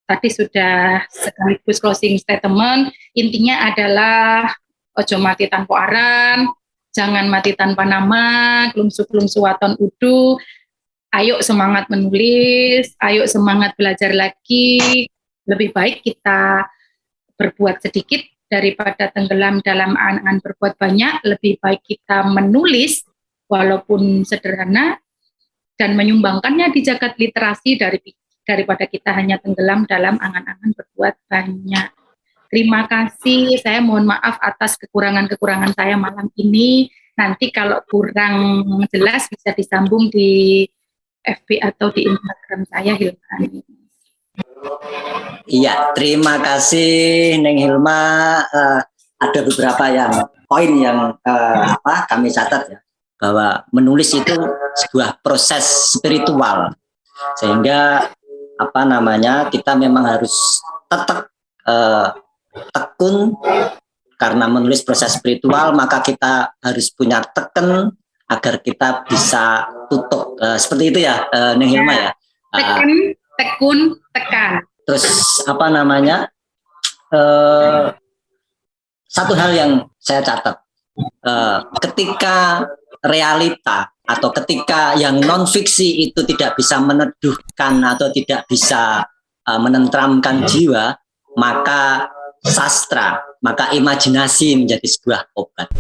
tadi sudah sekaligus closing statement. Intinya adalah ojo mati tanpa aran, jangan mati tanpa nama, klungsu waton udu. Ayo semangat menulis, ayo semangat belajar lagi. Lebih baik kita berbuat sedikit daripada tenggelam dalam angan-angan berbuat banyak, lebih baik kita menulis walaupun sederhana dan menyumbangkannya di jagat literasi daripada kita hanya tenggelam dalam angan-angan berbuat banyak. Terima kasih, saya mohon maaf atas kekurangan-kekurangan saya malam ini. Nanti kalau kurang jelas bisa disambung di FB atau di Instagram saya, Hilma. Iya, terima kasih Neng Hilma. Ada beberapa poin yang kami catat ya, bahwa menulis itu sebuah proses spiritual, sehingga kita memang harus tetap tekun, karena menulis proses spiritual, maka kita harus punya teken agar kita bisa tutup, seperti itu ya, Neng Hilma ya. Teken, tekun, tekan. Terus satu hal yang saya catat, ketika realita atau ketika yang non fiksi itu tidak bisa meneduhkan atau tidak bisa menenteramkan jiwa, maka sastra, maka imajinasi menjadi sebuah obat.